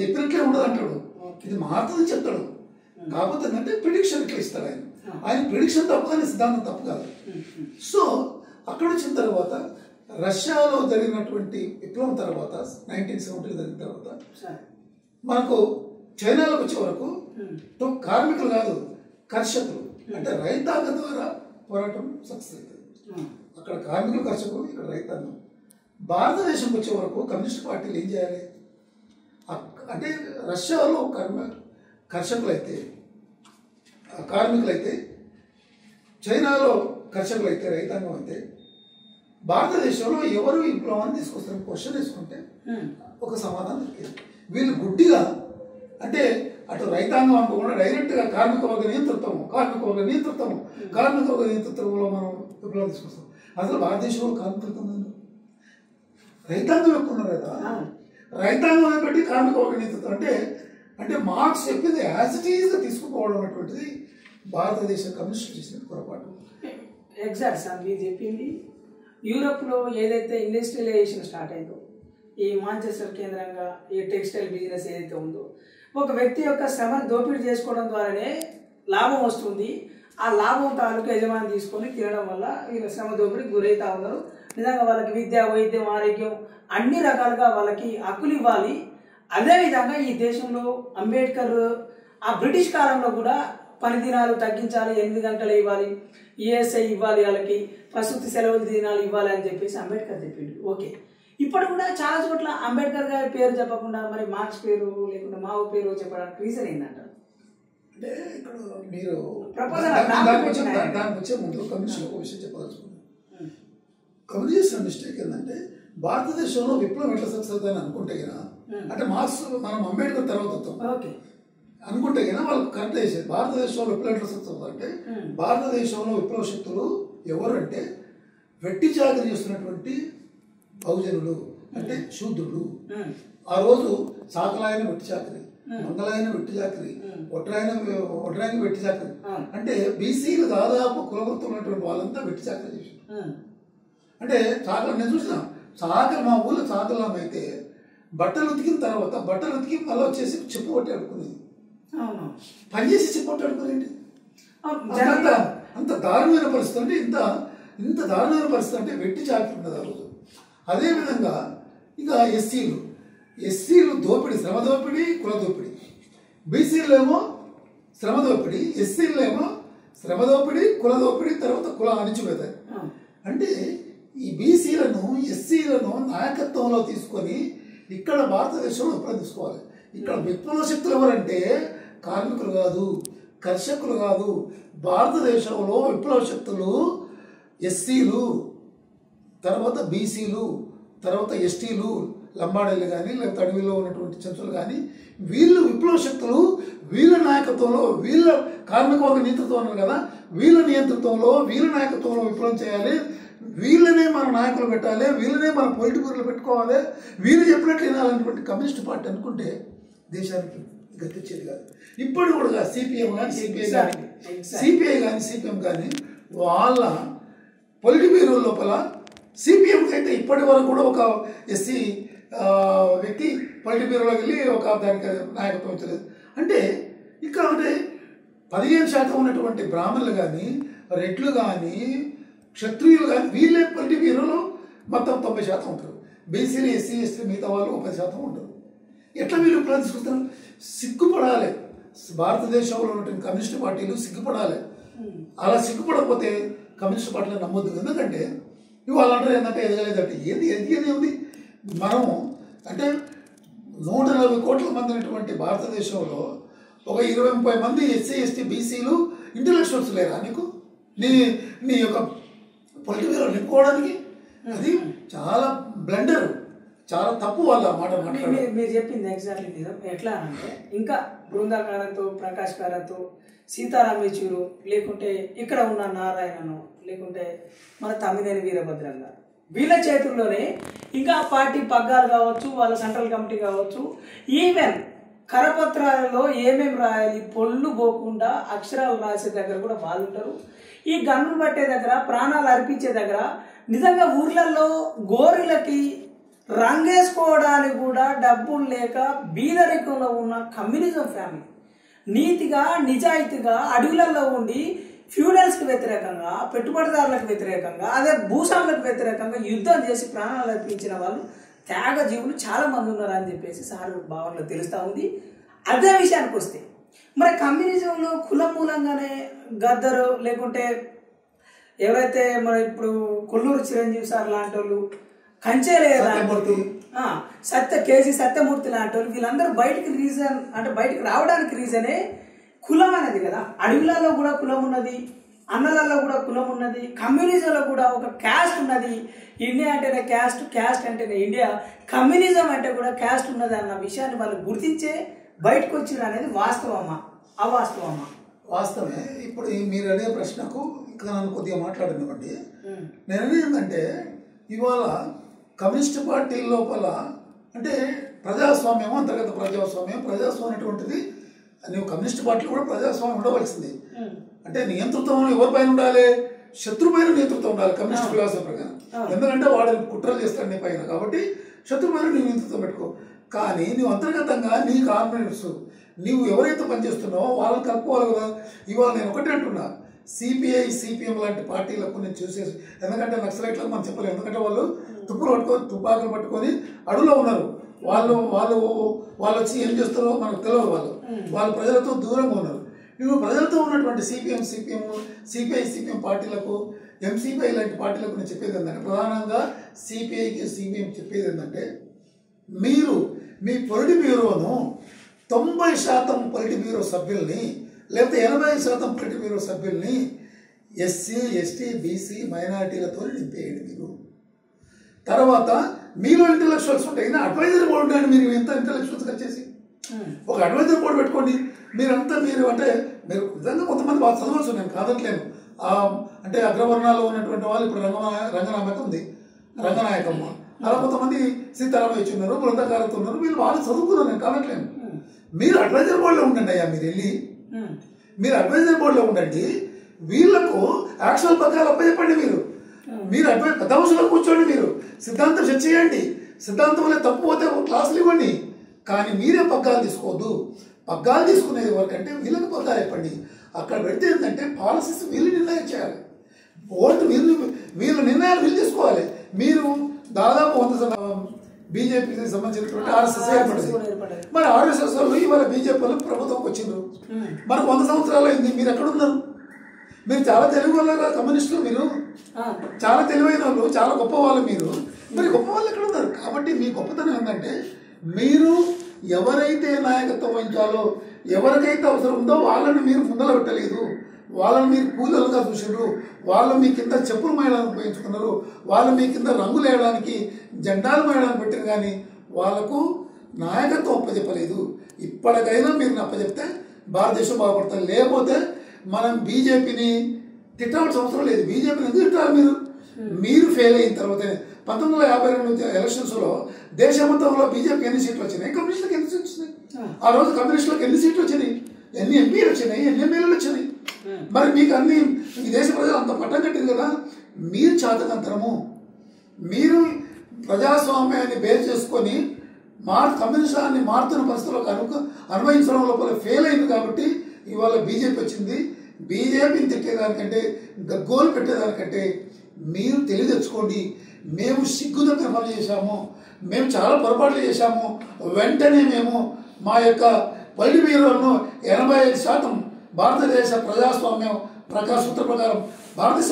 చెప్పినట్లే ఉండదు అంటాడు, ఇది మారుతుంది చెప్తాడు. కాకపోతే ఏంటంటే ప్రిడిక్షన్ ఇట్లా ఇస్తాడు ఆయన. ఆయన ప్రిడిక్షన్ తప్పు కానీ సిద్ధాంతం తప్పు కాదు. సో అక్కడ వచ్చిన తర్వాత రష్యాలో జరిగినటువంటి విప్లవం తర్వాత 1970 జరిగిన తర్వాత మనకు చైనాలోకి వచ్చే వరకు కార్మికులు కాదు కర్షకులు, అంటే రైతాంగం ద్వారా పోరాటం సక్సెస్ అవుతుంది. అక్కడ కార్మికులు కర్షకులు, ఇక్కడ రైతాంగం. భారతదేశంకి వచ్చే వరకు కమ్యూనిస్ట్ పార్టీలు ఏం చేయాలి అంటే రష్యాలో కర్షకులైతే కార్మికులైతే, చైనాలో కర్షకులైతే రైతాంగం అయితే, భారతదేశంలో ఎవరు విప్లవాన్ని తీసుకొస్తారని క్వశ్చన్ వేసుకుంటే ఒక సమాధానం దొరికింది. వీళ్ళు గుడ్డిగా అంటే అటు రైతాంగం అనుకోకుండా డైరెక్ట్గా కార్మిక వర్గ నేతృత్వంలో మనం విప్లవం తీసుకొస్తాం. అసలు భారతదేశంలో కార్మికులతో రైతాంగం ఎక్కువ ఉన్నారు కదా, రైతాంగం బట్టి కార్మిక వర్గ నేతృత్వం అంటే మార్క్స్ చెప్పింది యాజ్ ఇట్ ఈజ్ తీసుకుపోవడం అనేటువంటిది భారతదేశ కమ్యూనిస్ట్ చేసిన పొరపాటు. ఎగ్జాక్ట్ సార్ మీరు చెప్పింది. యూరోప్లో ఏదైతే ఇండస్ట్రియలైజేషన్ స్టార్ట్ అయిందో, ఈ మాంచెస్టర్ కేంద్రంగా ఈ టెక్స్టైల్ బిజినెస్ ఏదైతే ఉందో, ఒక వ్యక్తి యొక్క శ్రమను దోపిడీ చేసుకోవడం ద్వారానే లాభం వస్తుంది. ఆ లాభం తాలూకు యజమాని తీసుకొని తినడం వల్ల వీళ్ళ శ్రమ దోపిడీకి గురవుతా ఉన్నారు. నిజంగా వాళ్ళకి విద్య, వైద్యం, ఆరోగ్యం అన్ని రకాలుగా వాళ్ళకి హక్కులు ఇవ్వాలి. అదేవిధంగా ఈ దేశంలో అంబేద్కర్ ఆ బ్రిటిష్ కాలంలో కూడా పని దినాలు తగ్గించాలి, 8 గంటలు ఇవ్వాలి, ఈఎస్ఐ ఇవ్వాలి, వాళ్ళకి ప్రసూతి సెలవులు దినాలు ఇవ్వాలి అని చెప్పేసి అంబేద్కర్ చెప్పిండు. ఓకే, ఇప్పుడు కూడా చాలా చోట్ల అంబేద్కర్ గారి పేరు చెప్పకుండా మరి మార్క్స్ పేరు లేకుండా మావో పేరు చెప్పడానికి రీజన్ ఏంటంటారు? అంటే ఇక్కడ మీరు ప్రపోజల్ దానికి వచ్చే ముందు కమ్యూనిస్ట్ ఒక విషయం చెప్పదలుచుకున్నాను. కమ్యూనిస్ట్ మిస్టేక్ ఏంటంటే భారతదేశంలో విప్లవం ఎట్లా సక్సెస్ అవుతుందని అనుకుంటే కదా, అంటే మార్క్స్ మనం అంబేద్కర్ తర్వాత వస్తాం అనుకుంటే కదా వాళ్ళు కరెక్ట్ చేసేది. భారతదేశంలో విప్లవం ఎట్లా సక్సెస్ అవుతుందంటే భారతదేశంలో విప్లవ శక్తులు ఎవరు అంటే వెట్టి చాకరీ చేస్తున్నటువంటి బహుజనులు, అంటే శూద్రులు. ఆ రోజు సాకలాయన వెట్టి చాకరీ, మంగళాయన వెట్టి చాకరీ, ఒడ్రాయన వెట్టి చాకరీ, అంటే బీసీలు దాదాపు కులవృత్తులు ఉన్నటువంటి వాళ్ళంతా వెట్టి చాకరీ చేశారు. అంటే చాకలి నేను చూసిన చాకలి, మా ఊళ్ళో చాకలం అయితే బట్టలు ఉతికిన తర్వాత బట్టలు ఉతికి మళ్ళీ వచ్చేసి చెప్పు కొట్టి ఆడుకునేది, పనిచేసి చెప్పు కొట్టి ఆడుకునేది. అంత దారుణమైన పరిస్థితి, అంటే ఇంత దారుణమైన పరిస్థితి అంటే వెట్టి చాకరీ ఉన్నది ఆ రోజు. అదేవిధంగా ఇక ఎస్సీలు దోపిడీ, శ్రమ దోపిడీ, కుల దోపిడీ. బీసీలు ఏమో శ్రమ దోపిడీ, ఎస్సీలు ఏమో శ్రమ దోపిడీ, కుల దోపిడీ, తర్వాత కుల అణిచివేత. అంటే ఈ బీసీలను ఎస్సీలను నాయకత్వంలో తీసుకొని ఇక్కడ భారతదేశంలో విప్లవం తీసుకోవాలి. ఇక్కడ విప్లవ శక్తులు ఎవరంటే కార్మికులు కాదు, కర్షకులు కాదు. భారతదేశంలో విప్లవ శక్తులు ఎస్సీలు, తర్వాత బీసీలు, తర్వాత ఎస్టీలు, లంబాడీలు కానీ లేకపోతే అడవిలో ఉన్నటువంటి చెంచులు కానీ, వీళ్ళు విప్లవ శక్తులు. వీళ్ళ నాయకత్వంలో, వీళ్ళ కార్మిక వర్గ నేతృత్వం అన్నారు కదా, వీళ్ళ నియంతృత్వంలో, వీళ్ళ నాయకత్వంలో విప్లవం చేయాలి. వీళ్ళనే మన నాయకులు పెట్టాలి, వీళ్ళనే మన పొలిటి బ్యూరోలు పెట్టుకోవాలి, వీళ్ళు చెప్పినట్లు వినాలన్నటువంటి కమ్యూనిస్ట్ పార్టీ అనుకుంటే దేశానికి గతిచ్చేది కాదు. ఇప్పుడు కూడా సిపిఎం కానీ సిపిఐ కానీ సిపిఎం కానీ వాళ్ళ పొలిటి బ్యూరో లోపల సిపిఎంకి అయితే ఇప్పటి వరకు కూడా ఒక ఎస్సీ వ్యక్తి పొలిటి బ్యూరోలోకి వెళ్ళి ఒక దానికి నాయకత్వం వచ్చలేదు. అంటే ఇక్కడ అంటే 15% ఉన్నటువంటి బ్రాహ్మణులు కానీ, రెడ్లు కానీ, క్షత్రియులు కానీ వీళ్ళే పొలిటి బ్యూరోలో మొత్తం 90% ఉంటారు. బీసీలు, ఎస్సీ, ఎస్టీ మిగతా వాళ్ళు 10% ఉంటారు. ఎట్లా వీళ్ళు విప్లవం తీసుకొస్తారు? సిగ్గుపడాలి. భారతదేశంలో ఉన్నటువంటి కమ్యూనిస్ట్ పార్టీలు సిగ్గుపడాలి. అలా సిగ్గుపడకపోతే కమ్యూనిస్ట్ పార్టీలను నమ్మొద్దు. ఎందుకంటే ఇవాళ అంటారు ఏంటంటే ఎదగలేదంటే ఏది ఉంది. మనము అంటే 140 కోట్ల మంది ఉన్నటువంటి భారతదేశంలో ఒక 20-30 మంది ఎస్సీ, ఎస్టీ, బీసీలు ఇంటలెక్చువల్స్ లేరా నీకు? నీ యొక్క పొలిటికల్ నింపుకోవడానికి అది చాలా బ్లండర్, చాలా తప్పు. వాళ్ళ మాట మీరు చెప్పింది ఎగ్జాక్ట్లీ నిజం. ఎట్లా అంటే ఇంకా బృందాకారంతో, ప్రకాష్ కారంతో, సీతారాం యేచూరు, లేకుంటే ఇక్కడ ఉన్న నారాయణను, లేకుంటే మన తమ్మినేని వీరభద్రం గారు, వీళ్ళ చేతుల్లోనే ఇంకా పార్టీ పగ్గాలు కావచ్చు, వాళ్ళ సెంట్రల్ కమిటీ కావచ్చు, ఈవెన్ కరపత్రాలలో ఏమేమి రాయాలి పొల్లు పోకుండా అక్షరాలు రాసే దగ్గర కూడా వాళ్ళు ఉంటారు. ఈ గన్నులు పట్టే దగ్గర, ప్రాణాలు అర్పించే దగ్గర, నిజంగా ఊర్లలో గోరులకి రంగేసుకోవడానికి కూడా డబ్బులు లేక బీదరికంలో ఉన్న కమ్యూనిజం ఫ్యామిలీ నీతిగా, నిజాయితీగా అడవులలో ఉండి ఫ్యూడల్స్కి వ్యతిరేకంగా, పెట్టుబడిదారులకు వ్యతిరేకంగా, అదే భూస్వాములకు వ్యతిరేకంగా యుద్ధం చేసి ప్రాణాలు అర్పించిన వాళ్ళు త్యాగ జీవులు చాలా మంది ఉన్నారు అని చెప్పేసి సార్ భావనలో తెలుస్తూ ఉంది. అదే విషయానికి వస్తే మరి కమ్యూనిజంలో కుల మూలంగానే గద్దరు, లేకుంటే ఎవరైతే మన ఇప్పుడు కొల్లూరు చిరంజీవి సార్ లాంటి వాళ్ళు, కంచేలే లాంటి కేజీ సత్యమూర్తి లాంటి వాళ్ళు, వీళ్ళందరూ బయటికి రావడానికి రీజనే కులం అనేది కదా. అడవులలో కూడా కులం ఉన్నది, అన్నలలో కూడా కులం ఉన్నది, కమ్యూనిజంలో కూడా ఒక క్యాస్ట్ ఉన్నది. ఇండియా అంటేనే క్యాస్ట్, క్యాస్ట్ అంటేనే ఇండియా, కమ్యూనిజం అంటే కూడా క్యాస్ట్ ఉన్నది అన్న విషయాన్ని వాళ్ళు గుర్తించే బయటకు వచ్చిన అనేది వాస్తవమా అవాస్తవమా? వాస్తవమే. ఇప్పుడు మీరు అడిగే ప్రశ్నకు ఇక్కడ నన్ను కొద్దిగా మాట్లాడినవ్వండి. నేను అనేది ఏంటంటే ఇవాళ కమ్యూనిస్ట్ పార్టీ లోపల అంటే ప్రజాస్వామ్యం, అంతర్గత ప్రజాస్వామ్యం అనేటువంటిది నువ్వు కమ్యూనిస్ట్ పార్టీలో కూడా ప్రజాస్వామ్యం ఉండవలసింది. అంటే నియంతృత్వం ఎవరిపైన ఉండాలి? శత్రుపైన నియంతృత్వం ఉండాలి కమ్యూనిస్ట్ ఫిలాసఫీ ప్రకారం. ఎందుకంటే వాడు కుట్రలు చేస్తాడు నీ పైన, కాబట్టి శత్రుపైన నీ నియంతృత్వం పెట్టుకో. కానీ నువ్వు అంతర్గతంగా నీ కాన్ఫిడెన్స్, నువ్వు ఎవరైతే పనిచేస్తున్నావో వాళ్ళని కలుపుకోవాలి కదా. ఇవాళ నేను ఒకటే అంటున్నా, సిపిఐ, సిపిఎం లాంటి పార్టీలకు నేను చూసేసి, ఎందుకంటే నక్సలైట్లకు మనం చెప్పలేము, ఎందుకంటే వాళ్ళు తుప్పులు పట్టుకొని తుపాకులు పట్టుకొని అడవులో ఉన్నారు. వాళ్ళు వాళ్ళు వాళ్ళు వచ్చి ఏం చేస్తారో మనకు తెలియదు. వాళ్ళు ప్రజలతో దూరంగా ఉన్నారు. ఇప్పుడు ప్రజలతో ఉన్నటువంటి సిపిఎం సిపిఎం పార్టీలకు, ఎంసీపీ లాంటి పార్టీలకు నేను చెప్పేది ఏంటంటే, ప్రధానంగా సిపిఐకి సిపిఎం చెప్పేది ఏంటంటే, మీరు మీ పొలిట్ బ్యూరోను 90% పొలిట్ బ్యూరో సభ్యుల్ని లేకపోతే 80% పొలిట్ బ్యూరో సభ్యుల్ని ఎస్సీ, ఎస్టీ, బీసీ, మైనారిటీలతో నింపేయండి. మీరు తర్వాత మీలో ఇంటలెక్చువల్స్ ఉంటాయి, అడ్వైజరీ బోర్డు ఉంటాయండి. మీరు ఎంత ఇంటలెక్చువల్స్ వచ్చేసి ఒక అడ్వైజరీ బోర్డు పెట్టుకోండి. మీరంతా మీరు అంటే మీరు నిజంగా కొంతమంది బాగా చదవచ్చు, నేను కాదట్లేను. అంటే అగ్రవర్ణాల్లో ఉన్నటువంటి వాళ్ళు ఇప్పుడు రంగనాయక ఉంది, రంగనాయకమ్మ, అలా కొంతమంది సీతారామ ఇచ్చి ఉన్నారు, బృందకారత ఉన్నారు. వాళ్ళు చదువుకున్నారు, నేను కాదట్లేను. మీరు అడ్వైజరీ బోర్డులో ఉండండి అయ్యా. మీరు అడ్వైజరీ బోర్డులో ఉండండి. వీళ్లకు యాక్చువల్ పథకాలు అప్పచెప్పండి. మీరు పెద్ద అవసరంలో కూర్చోండి. మీరు సిద్ధాంతం చర్చ చేయండి. సిద్ధాంతం వల్ల తప్పు పోతే క్లాసులు ఇవ్వండి. కానీ మీరే పగ్గాలు తీసుకోవద్దు. పగ్గాలు తీసుకునేది వరకంటే వీళ్ళకి పగ్గాలు చెప్పండి. అక్కడ పెడితే ఏంటంటే పాలసీస్ వీళ్ళు నిర్ణయం చేయాలి. ఓటు వీళ్ళ నిర్ణయాలు వీళ్ళు తీసుకోవాలి. మీరు దాదాపు 100 బీజేపీకి సంబంధించినటువంటి ఆర్ఎస్ఎస్ ఏర్పడింది. మరి ఆర్ఎస్ఎస్ వాళ్ళు ఇవాళ బీజేపీ వాళ్ళు ప్రభుత్వంకి వచ్చిండ్రు. మనకు 100 సంవత్సరాలు అయింది. మీరు ఎక్కడున్నారు? మీరు చాలా తెలివి వాళ్ళ కమ్యూనిస్టులు, మీరు చాలా తెలివైన వాళ్ళు, చాలా గొప్ప వాళ్ళు. మరి గొప్ప వాళ్ళు ఎక్కడ ఉన్నారు? కాబట్టి మీ గొప్పతనం ఏంటంటే, మీరు ఎవరైతే నాయకత్వం వహించాలో, ఎవరికైతే అవసరం ఉందో వాళ్ళని మీరు ముందర పెట్టలేదు. వాళ్ళని మీరు కూలీలుగా చూసారు. వాళ్ళు మీ కింద చెప్పులు మోయడానికి ఉపయోగించుకున్నారు. వాళ్ళు మీ కింద రంగులు వేయడానికి, జెండాలు మోయడానికి పెట్టారు. కానీ వాళ్ళకు నాయకత్వం అప్పచెప్పలేదు. ఇప్పటికైనా మీరు అప్పచెప్తే భారతదేశం బాగుపడతారు. లేకపోతే మనం బీజేపీని తిట్టాల్సిన అవసరం లేదు. బీజేపీని ఎందుకు తిట్టాలి? మీరు ఫెయిల్ అయిన తర్వాత 1952 ఎలక్షన్స్లో దేశమంతంలో బీజేపీకి ఎన్ని సీట్లు వచ్చినాయి? కమ్యూనిస్టులకు ఎన్ని సీట్లు వచ్చినాయి? ఆ రోజు కమ్యూనిస్టులకు ఎన్ని సీట్లు వచ్చినాయి? ఎన్ని ఎంపీలు వచ్చినాయి? ఎన్ని ఎమ్మెల్యేలు వచ్చినాయి? మరి మీకు అన్ని ఈ దేశ ప్రజలు అంత పట్టం కట్టింది కదా. మీరు చాతకంతరము, మీరు ప్రజాస్వామ్యాన్ని బేస్ చేసుకొని కమ్యూనిస్టాన్ని మారుతున్న పరిస్థితులకు అనుభవించడం లోపల ఫెయిల్ అయింది. కాబట్టి ఇవాళ బీజేపీ వచ్చింది. బీజేపీని తిట్టేదానికంటే, గగ్గోలు పెట్టేదానికంటే మీరు తెలివి తెచ్చుకోండి. మేము సిగ్గు దగ్గర పనులు చేశాము, మేము చాలా పొరపాట్లు చేశాము. వెంటనే మేము మా యొక్క పొలిట్ బ్యూరోను 85% భారతదేశ ప్రజాస్వామ్యం సూత్ర ప్రకారం, భారతదేశ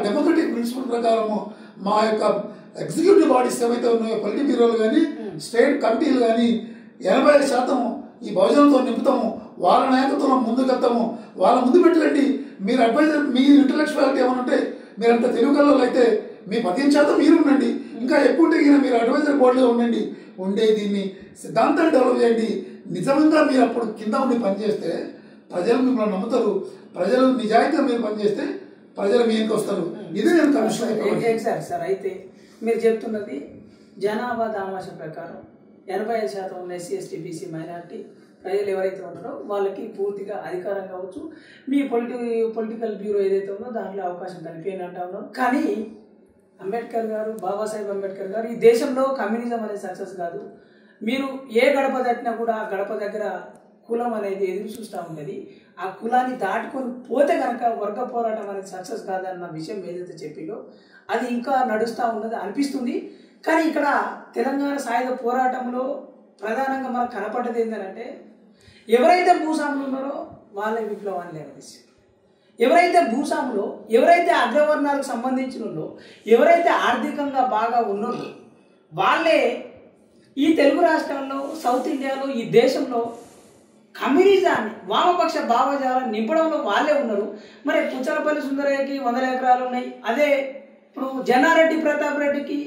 డెమోక్రటిక్ ప్రిన్సిపల్ ప్రకారము మా యొక్క ఎగ్జిక్యూటివ్ బాడీస్ ఏవైతే ఉన్నాయో, పొలిట్ బ్యూరోలు కానీ స్టేట్ కమిటీలు కానీ 85% ఈ బహుజనంతో నింపుతాము. వాళ్ళ నాయకత్వంలో ముందుకెళ్తాము. వాళ్ళ ముందు పెట్టండి. మీరు అడ్వైజర్, మీ ఇంటలెక్చువాలిటీ ఏమైనా ఉంటే, మీరంత తెలుగులో అయితే మీ 15% మీరు ఉండండి. ఇంకా ఎక్కువ ఉంటే మీరు అడ్వైజర్ బోర్డులో ఉండండి. దీన్ని సిద్ధాంతాన్ని డెవలప్ చేయండి. నిజంగా మీరు అప్పుడు కింద ఉండి పనిచేస్తే ప్రజలు మిమ్మల్ని నమ్ముతారు. ప్రజలు నిజాయితీగా మీరు పనిచేస్తే ప్రజలు మీ ఇంటికి వస్తారు. ఇది నేను కమిషన్ సార్. అయితే మీరు చెప్తున్నది జనాభా దామాష ప్రకారం 85% ఉన్న ఎస్సీ, ఎస్టీ, బీసీ, మైనారిటీ ప్రజలు ఎవరైతే ఉన్నారో వాళ్ళకి పూర్తిగా అధికారం కావచ్చు. మీ పొలిటికల్ బ్యూరో ఏదైతే ఉందో దాంట్లో అవకాశం కనిపించని అంటా ఉన్నాం. కానీ అంబేద్కర్ గారు, బాబాసాహెబ్ అంబేద్కర్ గారు, ఈ దేశంలో కమ్యూనిజం అనేది సక్సెస్ కాదు. మీరు ఏ గడప తట్టినా కూడా ఆ గడప దగ్గర కులం అనేది ఎదురు చూస్తూ ఉంటుంది. ఆ కులాన్ని దాటుకొని పోతే కనుక వర్గ పోరాటం అనేది సక్సెస్ కాదన్న విషయం ఏదైతే చెప్పిందో అది ఇంకా నడుస్తూ ఉన్నది అనిపిస్తుంది. కానీ ఇక్కడ తెలంగాణ సాయుధ పోరాటంలో ప్రధానంగా మనకు కనపడ్డది ఏంటంటే, ఎవరైతే భూస్వాములు ఉన్నారో వాళ్ళే విప్లవాన్ని లేవదీశారు. ఎవరైతే అగ్రవర్ణాలకు సంబంధించిన ఎవరైతే ఆర్థికంగా బాగా ఉన్నారో వాళ్ళే ఈ తెలుగు రాష్ట్రాల్లో, సౌత్ ఇండియాలో, ఈ దేశంలో కమ్యూనిజాన్ని, వామపక్ష భావజాలను నింపడంలో వాళ్ళే ఉన్నారు. మరి పుచ్చలపల్లి సుందరయ్యకి 100 ఎకరాలు ఉన్నాయి. అదే ఇప్పుడు జన్నారెడ్డి ప్రతాప్ రెడ్డికి,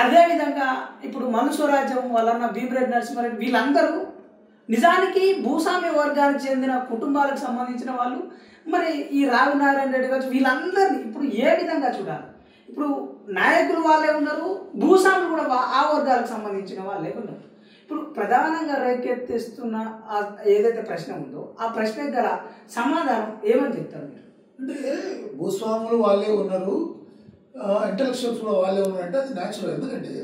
అదేవిధంగా ఇప్పుడు మనుస్వరాజ్యం వాళ్ళన్న భీమిరెడ్డి నరసింహారెడ్డి, వీళ్ళందరూ నిజానికి భూస్వామ్య వర్గానికి చెందిన కుటుంబాలకు సంబంధించిన వాళ్ళు. మరి ఈ రావినారాయణ రెడ్డి గారు వీళ్ళందరినీ ఇప్పుడు ఏ విధంగా చూడాలి? ఇప్పుడు నాయకులు వాళ్ళే ఉన్నారు, భూస్వాములు కూడా ఆ వర్గాలకు సంబంధించిన వాళ్ళే ఉన్నారు. ఇప్పుడు ప్రధానంగా రేకెత్తిస్తున్న ఏదైతే ప్రశ్న ఉందో ఆ ప్రశ్నకు గల సమాధానం ఏమని చెప్తారు మీరు? అంటే భూస్వాములు వాళ్ళే ఉన్నారు, ఇంటలెక్చువల్స్ కూడా వాళ్ళే ఉన్నారంటే అది న్యాచురల్. ఎందుకంటే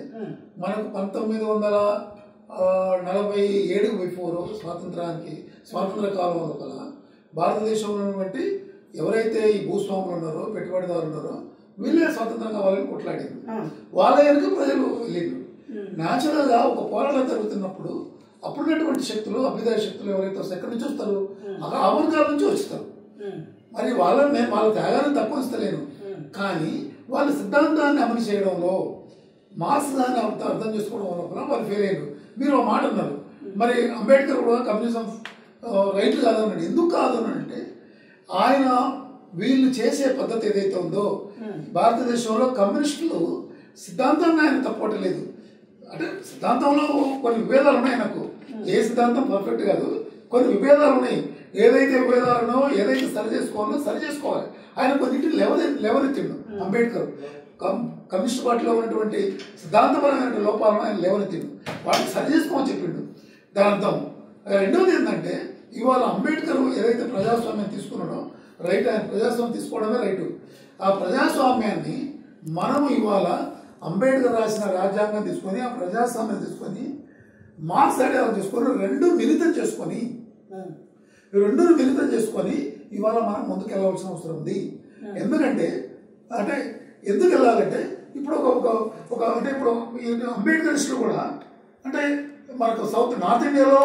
మనకు 1947 బిఫోర్ స్వాతంత్ర కాలం లోపల భారతదేశంలో ఉన్నటువంటి ఎవరైతే ఈ భూస్వాములు ఉన్నారో, పెట్టుబడిదారులు ఉన్నారో వీళ్ళే స్వతంత్రంగా వాళ్ళని కొట్లాడారు. వాళ్ళ వెనుక ప్రజలు వెళ్ళిండ్రు. న్యాచురల్గా ఒక పోరాటం జరుగుతున్నప్పుడు అప్పుడున్నటువంటి శక్తులు, అభ్యుదయ శక్తులు ఎవరైతే వస్తారు ఎక్కడి నుంచి వస్తారు? ఆ వర్గాల నుంచి వస్తారు. మరి వాళ్ళని నేను వాళ్ళ త్యాగాన్ని తక్కువ ఇస్తలేను, కానీ వాళ్ళ సిద్ధాంతాన్ని అమలు చేయడంలో మార్క్సిజాన్ని అర్థం చేసుకోవడం వల్ల వాళ్ళు ఫెయిల్ అయ్యారు. మీరు ఒక మాట అన్నారు, మరి అంబేద్కర్ కూడా కమ్యూనిజం రైట్ కాదన్నాడు. ఎందుకు కాదన్నాడంటే ఆయన వీళ్ళు చేసే పద్ధతి ఏదైతే ఉందో భారతదేశంలో కమ్యూనిస్టులు సిద్ధాంతాన్ని ఆయన తప్పట్లేదు. అంటే సిద్ధాంతంలో కొన్ని విభేదాలు ఉన్నాయి, నాకు ఏ సిద్ధాంతం పర్ఫెక్ట్ కాదు, కొన్ని విభేదాలు ఉన్నాయి. ఏదైతే విభేదాలనో ఏదైతే సరి చేసుకోవాలో సరి చేసుకోవాలి. ఆయన కొన్నింటిని లేవనెత్తిండు అంబేద్కర్. కమ్యూనిస్ట్ పార్టీలో ఉన్నటువంటి సిద్ధాంతపరమైన లోపాలను ఆయన లేవనెత్తిండు, వాటిని సరి చేసుకోమని చెప్పిండు. దాని అర్థం. రెండవది ఏంటంటే ఇవాళ అంబేద్కర్ ఏదైతే ప్రజాస్వామ్యం తీసుకున్నాడో రైట్, ఆయన ప్రజాస్వామ్యం తీసుకోవడమే రైటు. ఆ ప్రజాస్వామ్యాన్ని మనము ఇవాళ అంబేద్కర్ రాసిన రాజ్యాంగం తీసుకొని ఆ ప్రజాస్వామ్యం తీసుకొని మార్క్స్ ఐడియాలు తీసుకొని రెండూ మిళితం చేసుకొని ఇవాళ మనం ముందుకు వెళ్ళవలసిన అవసరం ఉంది. ఎందుకంటే ఎందుకు వెళ్ళాలంటే ఇప్పుడు అంటే ఇప్పుడు అంబేద్కరిస్టులు కూడా అంటే మనకు నార్త్ ఇండియాలో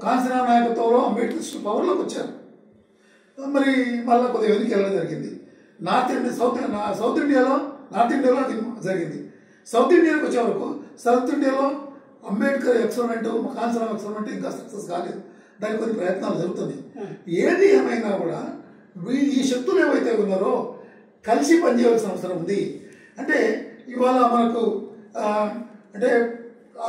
కాంచీరామ్ నాయకత్వంలో అంబేద్కరిస్టులు పవర్లోకి వచ్చారు. మరి మళ్ళీ కొద్దిగా వెనక్కి వెళ్ళడం జరిగింది. నార్త్ ఇండియాలో అది జరిగింది. సౌత్ ఇండియాకి వచ్చే వరకు సౌత్ ఇండియాలో అంబేద్కర్ ఎక్స్పెరిమెంట్, కాంచీరామ్ ఎక్స్పెరిమెంట్ ఇంకా సక్సెస్ కాలేదు. దానికి కొన్ని ప్రయత్నాలు జరుగుతున్నాయి. ఏది ఏమైనా కూడా ఈ శక్తులు ఏవైతే ఉన్నారో కలిసి పనిచేయవలసిన అవసరం ఉంది. అంటే ఇవాళ మనకు అంటే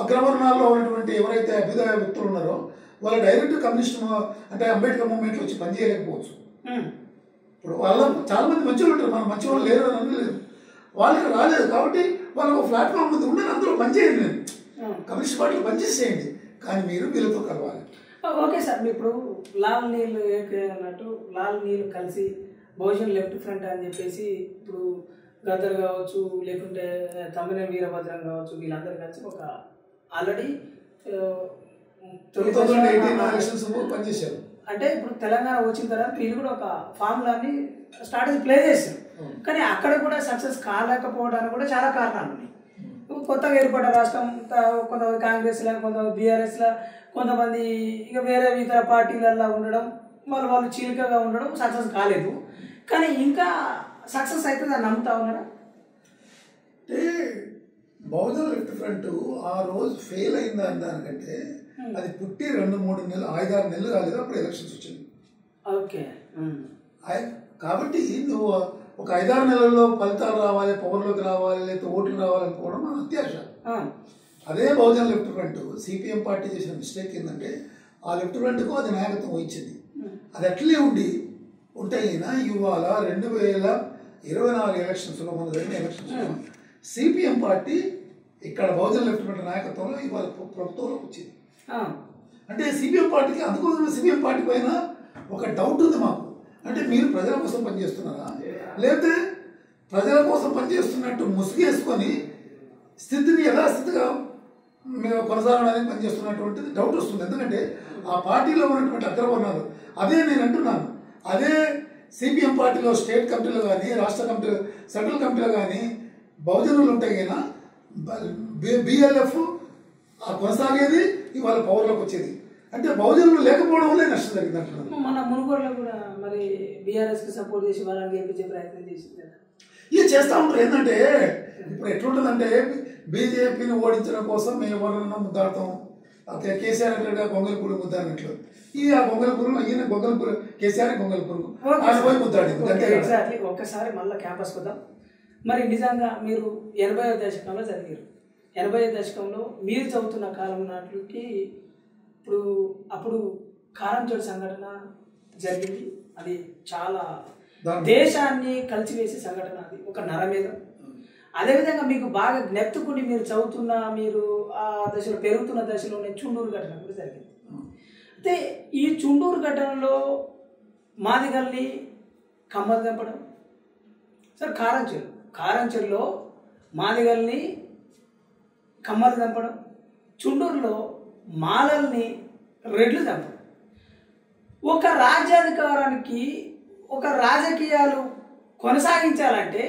అగ్రవర్ణాల్లో ఉన్నటువంటి ఎవరైతే అభ్యుదయ వ్యక్తులు ఉన్నారో వాళ్ళు డైరెక్ట్ కమ్యూనిస్ట్ అంటే అంబేద్కర్ మూవ్మెంట్లో వచ్చి పనిచేయలేకపోవచ్చు. ఇప్పుడు వాళ్ళ చాలా మంది మంచి వాళ్ళు ఉంటారు, మన మంచి వాళ్ళు లేరు అని అనలేదు, వాళ్ళకి రాలేదు కాబట్టి వాళ్ళకు ప్లాట్ఫామ్ ఉంది, ఉండని అందరూ పనిచేయండి, నేను కమ్యూనిస్ట్ పార్టీలో పనిచేసేయండి, కానీ మీరు వీళ్ళతో కలవాలి. ఓకే సార్, ఇప్పుడు లాల్ నీళ్ళు అన్నట్టు లాల్ నీళ్ళు కలిసి బహుజన్ లెఫ్ట్ ఫ్రంట్ అని చెప్పేసి ఇప్పుడు గద్దర్ కావచ్చు, లేకుంటే తమ్మినేని వీరభద్రం కావచ్చు, వీళ్ళందరూ కలిసి ఒక ఆల్రెడీ 2018 పనిచేశారు. అంటే ఇప్పుడు తెలంగాణ వచ్చిన తర్వాత వీళ్ళు కూడా ఒక ఫార్ములాని స్ట్రాటజీ ప్లే చేశారు. కానీ అక్కడ కూడా సక్సెస్ కాలేకపోవడానికి కూడా చాలా కారణాలు ఉన్నాయి. కొత్తగా ఏర్పడ్డ రాష్ట్రం, కొంతమంది కాంగ్రెస్లో, కొంతమంది బీఆర్ఎస్లో, కొంతమంది ఇక వేరే ఇతర పార్టీలలో ఉండడం, వాళ్ళు చీలికగా ఉండడం సక్సెస్ కాలేదు. కానీ ఇంకా సక్సెస్ అయితే దాన్ని నమ్ముతా ఉన్నారా? అంటే బహుజన్ లెఫ్ట్ ఫ్రంట్ ఆ రోజు ఫెయిల్ అయిందా దానికంటే అది పుట్టి 2-3 నెలలు 5-6 నెలలు కాలేదు, అప్పుడు ఎలక్షన్స్ వచ్చింది. ఓకే, కాబట్టి నువ్వు ఒక 5-6 నెలల్లో ఫలితాలు రావాలి, పవర్లోకి రావాలి, లేకపోతే ఓట్లు రావాలనుకోవడం మన అత్యాశ. అదే Bahujan left front CPM party చేసిన మిస్టేక్ ఏంటంటే ఆ లెఫ్ట్ ఫ్రంట్కు అది నాయకత్వం వహించింది. అది అట్లే ఉంటే ఇవాళ 2024 ఎలక్షన్స్లో, మన జరిగిన ఎలక్షన్స్లో సిపిఎం పార్టీ ఇక్కడ బహుజన్ లెఫ్ట్ ఫ్రంట్ నాయకత్వంలో ఇవాళ ప్రభుత్వంలోకి వచ్చింది. అంటే సిపిఎం పార్టీకి అందుకోసం సిపిఎం పార్టీ పైన ఒక డౌట్ ఉంది మాకు. అంటే మీరు ప్రజల కోసం పనిచేస్తున్నారా, లేకపోతే ప్రజల కోసం పనిచేస్తున్నట్టు ముసుగేసుకొని స్థితిని యథాస్థితిగా మేము కొనసాగడానికి పనిచేస్తున్నటువంటిది డౌట్ వస్తుంది. ఎందుకంటే ఆ పార్టీలో ఉన్నటువంటి అగ్రవర్ణాలు, అదే నేను అంటున్నాను, అదే సిపిఎం పార్టీలో స్టేట్ కమిటీలో కానీ రాష్ట్ర కమిటీలో సెంట్రల్ కమిటీలో కానీ బహుజనులు ఉంటాయి కదా, బిఎల్ఎఫ్ కొనసాగేది, ఇవాళ పవర్లోకి వచ్చేది. అంటే బహుజనులు లేకపోవడం వల్లే నష్టం జరిగింది అంటున్నారు. మన మునుగోడులో కూడా మరి బీఆర్ఎస్కి సపోర్ట్ చేసి వాళ్ళని గెలిపించే ప్రయత్నం చేసింది కదా. ఇక చేస్తూ ఉంటారు. ఏంటంటే ఇప్పుడు ఎట్లుంటుందంటే బీజేపీని ఓడించడం కోసం మేము ఎవరన్నా ముద్దాడతాం, కేసీఆర్ అంటే గొంగళపూడి ముద్ద అన్నట్లు. ఆ గొంగళపూరు ఈయన గొంగళపూరు, కేసీఆర్ గొంగళపూరు ఆయన పోయి ముద్దాడింది. ఎగ్జాక్ట్లీ. ఒక్కసారి మళ్ళీ క్యాంపస్కి వద్దాం. మరి నిజంగా మీరు 80వ దశకంలో చదివారు. 80వ దశకంలో మీరు చదువుతున్న కాలం నాటికి ఇప్పుడు అప్పుడు కారంచేడు సంఘటన జరిగింది. అది చాలా దేశాన్ని కలిసివేసే సంఘటన, అది ఒక నరమేధం. అదేవిధంగా మీకు బాగా జ్ఞప్తికుండి మీరు చదువుతున్న, మీరు ఆ దశలో పెరుగుతున్న దశలోనే చుండూరు ఘటన కూడా జరిగింది. అయితే ఈ చుండూరు ఘటనలో మాదిగల్ని కమ్మలు చంపడం, సార్ కారంచేడులో మాదిగల్ని కమ్మలు చంపడం, చుండూరులో మాలల్ని రెడ్లు చంపడం. ఒక రాజ్యాధికారానికి, ఒక రాజకీయాలు కొనసాగించాలంటే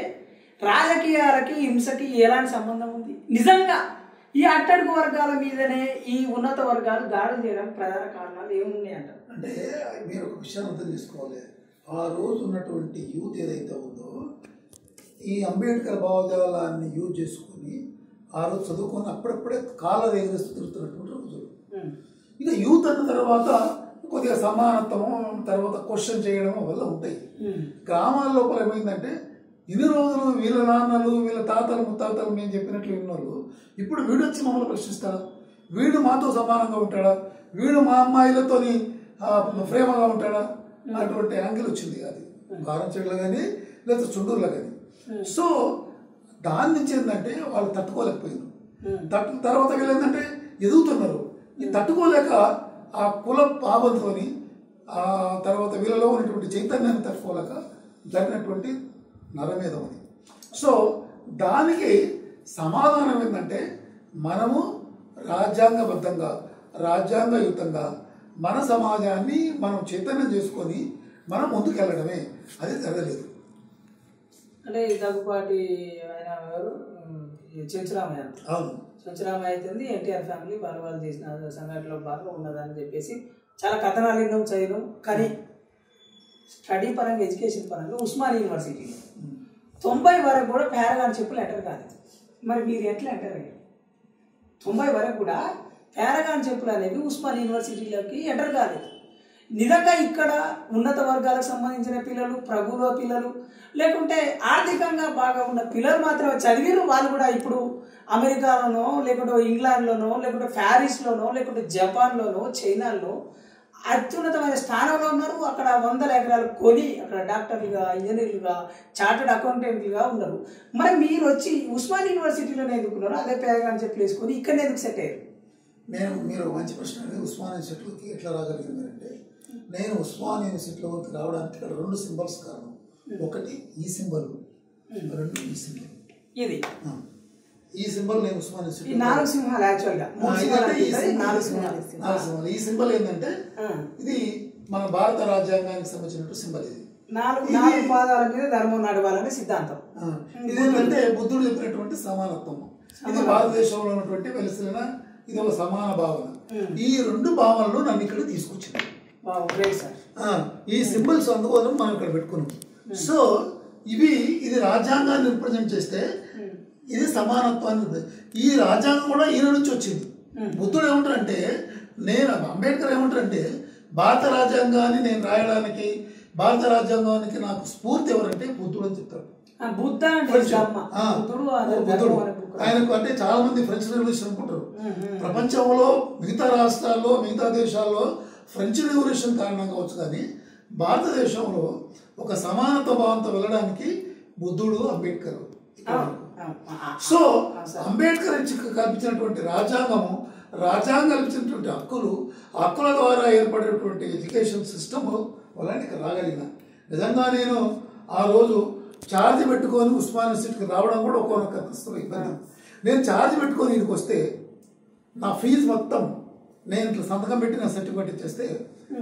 రాజకీయాలకి హింసకి ఎలాంటి సంబంధం ఉంది? నిజంగా ఈ అట్టడుగు వర్గాల మీదనే ఈ ఉన్నత వర్గాలు దాడులు చేయడానికి ప్రధాన కారణాలు ఏమున్నాయి అంటారు? అంటే మీరు ఒక విషయాన్ని అర్థం చేసుకోవాలి. ఆ రోజు ఉన్నటువంటి యూత్ ఏదైతే ఉందో ఈ అంబేద్కర్ భావజాలాన్ని యూజ్ చేసుకొని ఆ రోజు చదువుకొని అప్పుడప్పుడే కాలర్ ఎగరేస్తూ తిరుగుతున్నటువంటి రోజులు. ఇక యూత్ అన్న తర్వాత కొద్దిగా సమానత్వం, తర్వాత క్వశ్చన్ చేయడం వల్ల ఉంటాయి. గ్రామాల లోపల ఏమైందంటే ఇన్ని రోజులు వీళ్ళ నాన్నలు వీళ్ళ తాతలు ముత్తాతలు మేము చెప్పినట్లు విన్నారు. ఇప్పుడు వీడు వచ్చి మమ్మల్ని ప్రశ్నిస్తాడా? వీడు మాతో సమానంగా ఉంటాడా? వీడు మా అమ్మాయిలతోని ప్రేమగా ఉంటాడా? అటువంటి యాంగిల్ వచ్చింది. అది కారం చెడులు కానీ లేదా చుండూరులో కానీ. సో దాని నుంచి ఏంటంటే వాళ్ళు తట్టుకోలేకపోయినారు. తర్వాత వీళ్ళు ఏంటంటే ఎదుగుతున్నారు. ఈ తట్టుకోలేక ఆ కుల పాపంతో ఆ తర్వాత వీళ్ళలో ఉన్నటువంటి చైతన్యాన్ని తట్టుకోలేక జరిగినటువంటి నరమేధం అది. సో దానికి సమాధానం ఏంటంటే మనము రాజ్యాంగబద్ధంగా రాజ్యాంగయుతంగా మన సమాజాన్ని మనం చైతన్యం చేసుకొని మనం ముందుకెళ్ళడమే. అది జరగలేదు. అంటే దగ్గుపాటి ఆయన ఎవరు చెంచురామయ్య. అవును, చెంచురామయ్య అయితే ఎన్టీఆర్ ఫ్యామిలీ వాళ్ళు చేసిన సంఘటనలో బాగా ఉన్నదని చెప్పేసి చాలా కథనాలు ఎన్నో చదివాం. కానీ స్టడీ పరంగా ఎడ్యుకేషన్ పరంగా ఉస్మానియా యూనివర్సిటీలో 90 వరకు కూడా పారాగాన్ చెప్పులు ఎంటర్ కాదు. మరి మీరు ఎట్లా ఎంటర్ అయ్యారు? 90 వరకు కూడా పారాగాన్ చెప్పులు అనేవి ఉస్మానియా యూనివర్సిటీలోకి ఎంటర్ కాలేదు. నిజంగా ఇక్కడ ఉన్నత వర్గాలకు సంబంధించిన పిల్లలు, ప్రభువుల పిల్లలు, లేకుంటే ఆర్థికంగా బాగా ఉన్న పిల్లలు మాత్రమే చదివిరు. వాళ్ళు కూడా ఇప్పుడు అమెరికాలోనో లేకుంటే ఇంగ్లాండ్లోనో లేకుంటే ప్యారిస్లోనో లేకుంటే జపాన్లోనో చైనాలో అత్యున్నతమైన స్థానంలో ఉన్నారు. అక్కడ 100 ఎకరాలు కొని అక్కడ డాక్టర్లుగా, ఇంజనీర్లుగా, చార్టెడ్ అకౌంటెంట్లుగా ఉన్నారు. మరి మీరు వచ్చి ఉస్మానియా యూనివర్సిటీలోనే ఎందుకున్నారు? అదే పేరగాని చెప్పి వేసుకొని ఇక్కడ ఎందుకు సెట్ అయ్యారు? మీరు మంచి ప్రశ్న. ఉస్మానియా యూనివర్సిటీలోకి ఎట్లా రాగలిగిందంటే నేను ఉస్మానియా యూనివర్సిటీలోకి రావడానికి ఇక్కడ 2 సింబల్స్ కారణం. ఒకటి ఈ సింబల్, 2 ఈ సింబల్. ఇది ఈ సింబల్ నేను ఉస్మానియా యూనివర్సిటీ 4 సింహాలు యాక్చువల్గా ఈ సింబల్ ఏంటంటే ఇది మన భారత రాజ్యాంగానికి సంబంధించినట్టు సింబల్. ఇది 4 పాదాల మీద ధర్మం నడవాలనే సిద్ధాంతం. ఇది ఏంటంటే బుద్ధుడు చెప్పినటువంటి సమానత్వం. ఇది భారతదేశంలో ఉన్నటువంటి వెలిసిన ఇది ఒక సమాన భావన. ఈ 2 భావనలు నన్ను ఇక్కడ తీసుకొచ్చింది. ఈ సింబల్స్ అందుకోసం మనం ఇక్కడ పెట్టుకున్నాం. సో ఇది రాజ్యాంగాన్ని రిప్రజెంట్ చేస్తే ఇది సమానత్వాన్ని. ఈ రాజ్యాంగం కూడా ఈయన నుంచి వచ్చింది. బుద్ధుడు ఏమంటారంటే అంబేద్కర్ ఏమంటారంటే భారత రాజ్యాంగాన్ని నేను రాయడానికి, భారత రాజ్యాంగానికి నాకు స్ఫూర్తి ఎవరంటే బుద్ధుడు అని చెప్తాడు. బుద్ధుడు ఆయనకు అంటే చాలా మంది ఫ్రెంచ్ రెవల్యూషన్ అనుకుంటారు. ప్రపంచంలో మిగతా రాష్ట్రాల్లో మిగతా దేశాల్లో ఫ్రెంచ్ రెవల్యూషన్ కారణంగా కావచ్చు, కానీ భారతదేశంలో ఒక సమానత్వ భావంతో వెళ్ళడానికి బుద్ధుడు, అంబేద్కర్. సో అంబేద్కర్ కల్పించినటువంటి రాజ్యాంగము, రాజ్యాంగం కల్పించినటువంటి హక్కుల ద్వారా ఏర్పడినటువంటి ఎడ్యుకేషన్ సిస్టమ్ వల్ల ఇక్కడ రాగలిగిన. నిజంగా నేను ఆ రోజు ఛార్జ్ పెట్టుకొని ఉస్మానియా యూనివర్సిటీకి రావడం కూడా ఒక్కొక్క ఇబ్బంది. నేను ఛార్జ్ పెట్టుకొని ఇక్కడికి వస్తే నా ఫీజు మొత్తం నేను ఇట్లా సంతకం పెట్టి నా సర్టిఫికేట్ ఇచ్చేస్తే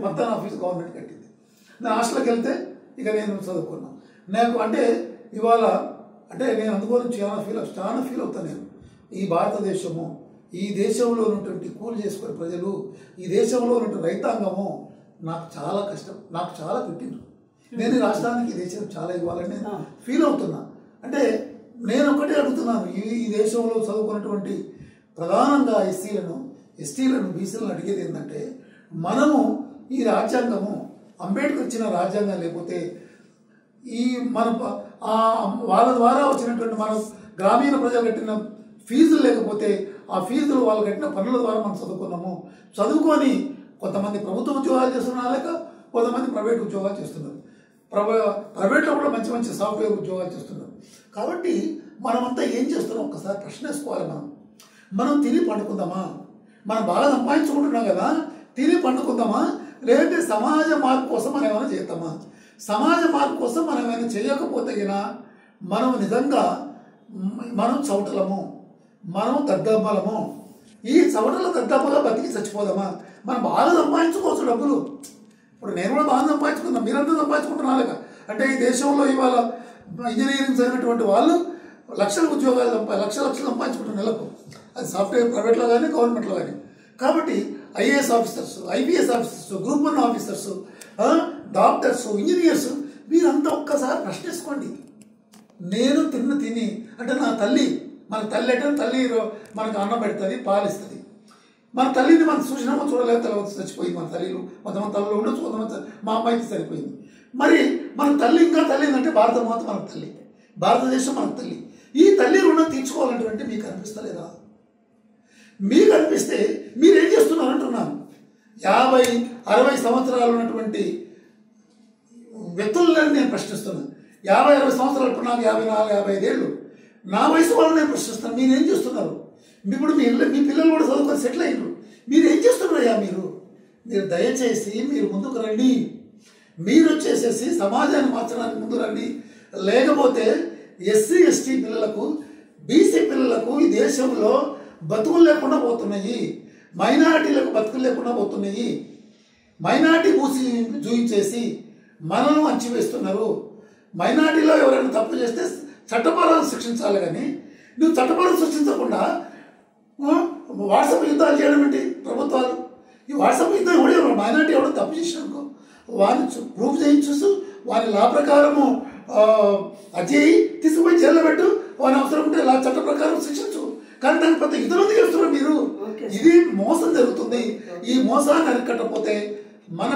మొత్తం నా ఫీజు గవర్నమెంట్ కట్టింది. నేను హాస్టల్కి వెళ్తే ఇక నేను చదువుకున్నాను. నాకు అంటే ఇవాళ అంటే నేను అందుకోసం చాలా ఫీల్ అవుతాను. నేను ఈ భారతదేశము, ఈ దేశంలో ఉన్నటువంటి కూలి చేసుకునే ప్రజలు, ఈ దేశంలో ఉన్నటువంటి రైతాంగము నాకు చాలా కష్టం, నాకు చాలా పెట్టిండ్రు. నేను ఈ రాష్ట్రానికి ఈ దేశం చాలా ఇవ్వాలని నేను ఫీల్ అవుతున్నా. అంటే నేను ఒకటే అడుగుతున్నాను, ఈ దేశంలో చదువుకున్నటువంటి ప్రధానంగా ఎస్టీలను బీసీలను అడిగేది ఏంటంటే మనము ఈ రాజ్యాంగము అంబేద్కర్ ఇచ్చిన రాజ్యాంగం లేకపోతే ఈ మన వాళ్ళ ద్వారా వచ్చినటువంటి మన గ్రామీణ ప్రజలు కట్టిన ఫీజులు లేకపోతే ఆ ఫీజులు వాళ్ళు కట్టిన పనుల ద్వారా మనం చదువుకొని కొంతమంది ప్రభుత్వ ఉద్యోగాలు చేస్తున్నారు, లేక కొంతమంది ప్రైవేట్ ఉద్యోగాలు చేస్తున్నారు. ప్రైవేట్లో కూడా మంచి మంచి సాఫ్ట్వేర్ ఉద్యోగాలు చేస్తున్నారు. కాబట్టి మనమంతా ఏం చేస్తున్నాం ఒక్కసారి ప్రశ్న వేసుకోవాలి. మనం తిని పండుకుందామా? మనం బాగా సంపాదించుకుంటున్నాం కదా, తిని పండుకుందామా? లేదంటే సమాజ మార్పు కోసం మనం ఏమైనా చేద్దామా? సమాజ మార్పు కోసం మనం ఏమైనా చేయకపోతే మనం నిజంగా మనం చౌటలము, మనం దద్దమ్మలము. ఈ చౌటల దద్దమ్మగా బతికి చచ్చిపోదామా? మనం బాగా సంపాదించుకోవచ్చు డబ్బులు. ఇప్పుడు నేను కూడా బాగా సంపాదించుకున్నాను, మీరంతా సంపాదించుకుంటున్నా లేక. అంటే ఈ దేశంలో ఇవాళ ఇంజనీరింగ్ చదివినటువంటి వాళ్ళు లక్షల ఉద్యోగాలు లక్షలు సంపాదించుకుంటున్నారు నెలకు. అది సాఫ్ట్వేర్ ప్రైవేట్లో కానీ గవర్నమెంట్లో కానీ. కాబట్టి IAS officers, IPS officers, group 1 officers, doctors, engineers, మీరంతా ఒక్కసారి ప్రశ్నించుకోండి. నేను తిని అంటే నా తల్లి, మన తల్లి అంటే తల్లి మనకు అన్నం పెడుతుంది, పాలిస్తుంది. మన తల్లిని మనం చూసినామో చూడలేక తర్వాత చచ్చిపోయింది. మన తల్లిలు కొంతమంది తల్లిలో ఉండొచ్చు, కొంతమంది మా అమ్మాయికి సరిపోయింది. మరి మన తల్లి ఇంకా తల్లి ఏంటంటే భారత మాత మనకు తల్లి, భారతదేశం మనకు తల్లి. ఈ తల్లి రుణం తీర్చుకోవాలంటే మీకు అనిపిస్తలేదా? మీకు అనిపిస్తే మీరేం చేస్తున్నారు అంటున్నాను. 50-60 సంవత్సరాలు ఉన్నటువంటి వ్యక్తులను నేను ప్రశ్నిస్తున్నాను. 50-60 సంవత్సరాలు, ఇప్పుడు నాకు 54-55 ఏళ్ళు, నా వయసు వాళ్ళు నేను ప్రశ్నిస్తాను. మీరేం చేస్తున్నారు? ఇప్పుడు మీ పిల్లలు కూడా చదువుకొని సెటిల్ అయ్యారు. మీరేం చేస్తున్నారయ్యా? మీరు దయచేసి మీరు ముందుకు రండి. మీరు వచ్చేసేసి సమాజాన్ని మార్చడానికి ముందు రండి. లేకపోతే ఎస్సీ ఎస్టీ పిల్లలకు, బీసీ పిల్లలకు ఈ దేశంలో బతుకులు లేకుండా పోతున్నాయి. మైనారిటీలకు బతుకులు లేకుండా పోతున్నాయి. మైనారిటీ మూసి చూయించేసి మనల్ని అంచివేస్తున్నారు. మైనారిటీలో ఎవరైనా తప్పు చేస్తే చట్టపరంగా శిక్షించాలి, కానీ నువ్వు చట్టపరంగా శిక్షించకుండా వాట్సాప్ యుద్ధాలు చేయడం ఏంటి ప్రభుత్వాలు? ఈ వాట్సాప్ యుద్ధం ఎవడో మైనారిటీ ఎవడో తప్పు చేసినానుకో వారిని ప్రూఫ్ చేయించు, వారి లా ప్రకారము అజయ్ తీసుకుపోయి జైల్లో పెట్టు, వారి అవసరం ఉంటే లా చట్ట ప్రకారం శిక్షించు. కానీ దానికి పెద్ద ఇతరులు చేస్తున్నారు మీరు. ఇది మోసం జరుగుతుంది. ఈ మోసాన్ని అరికట్టకపోతే మన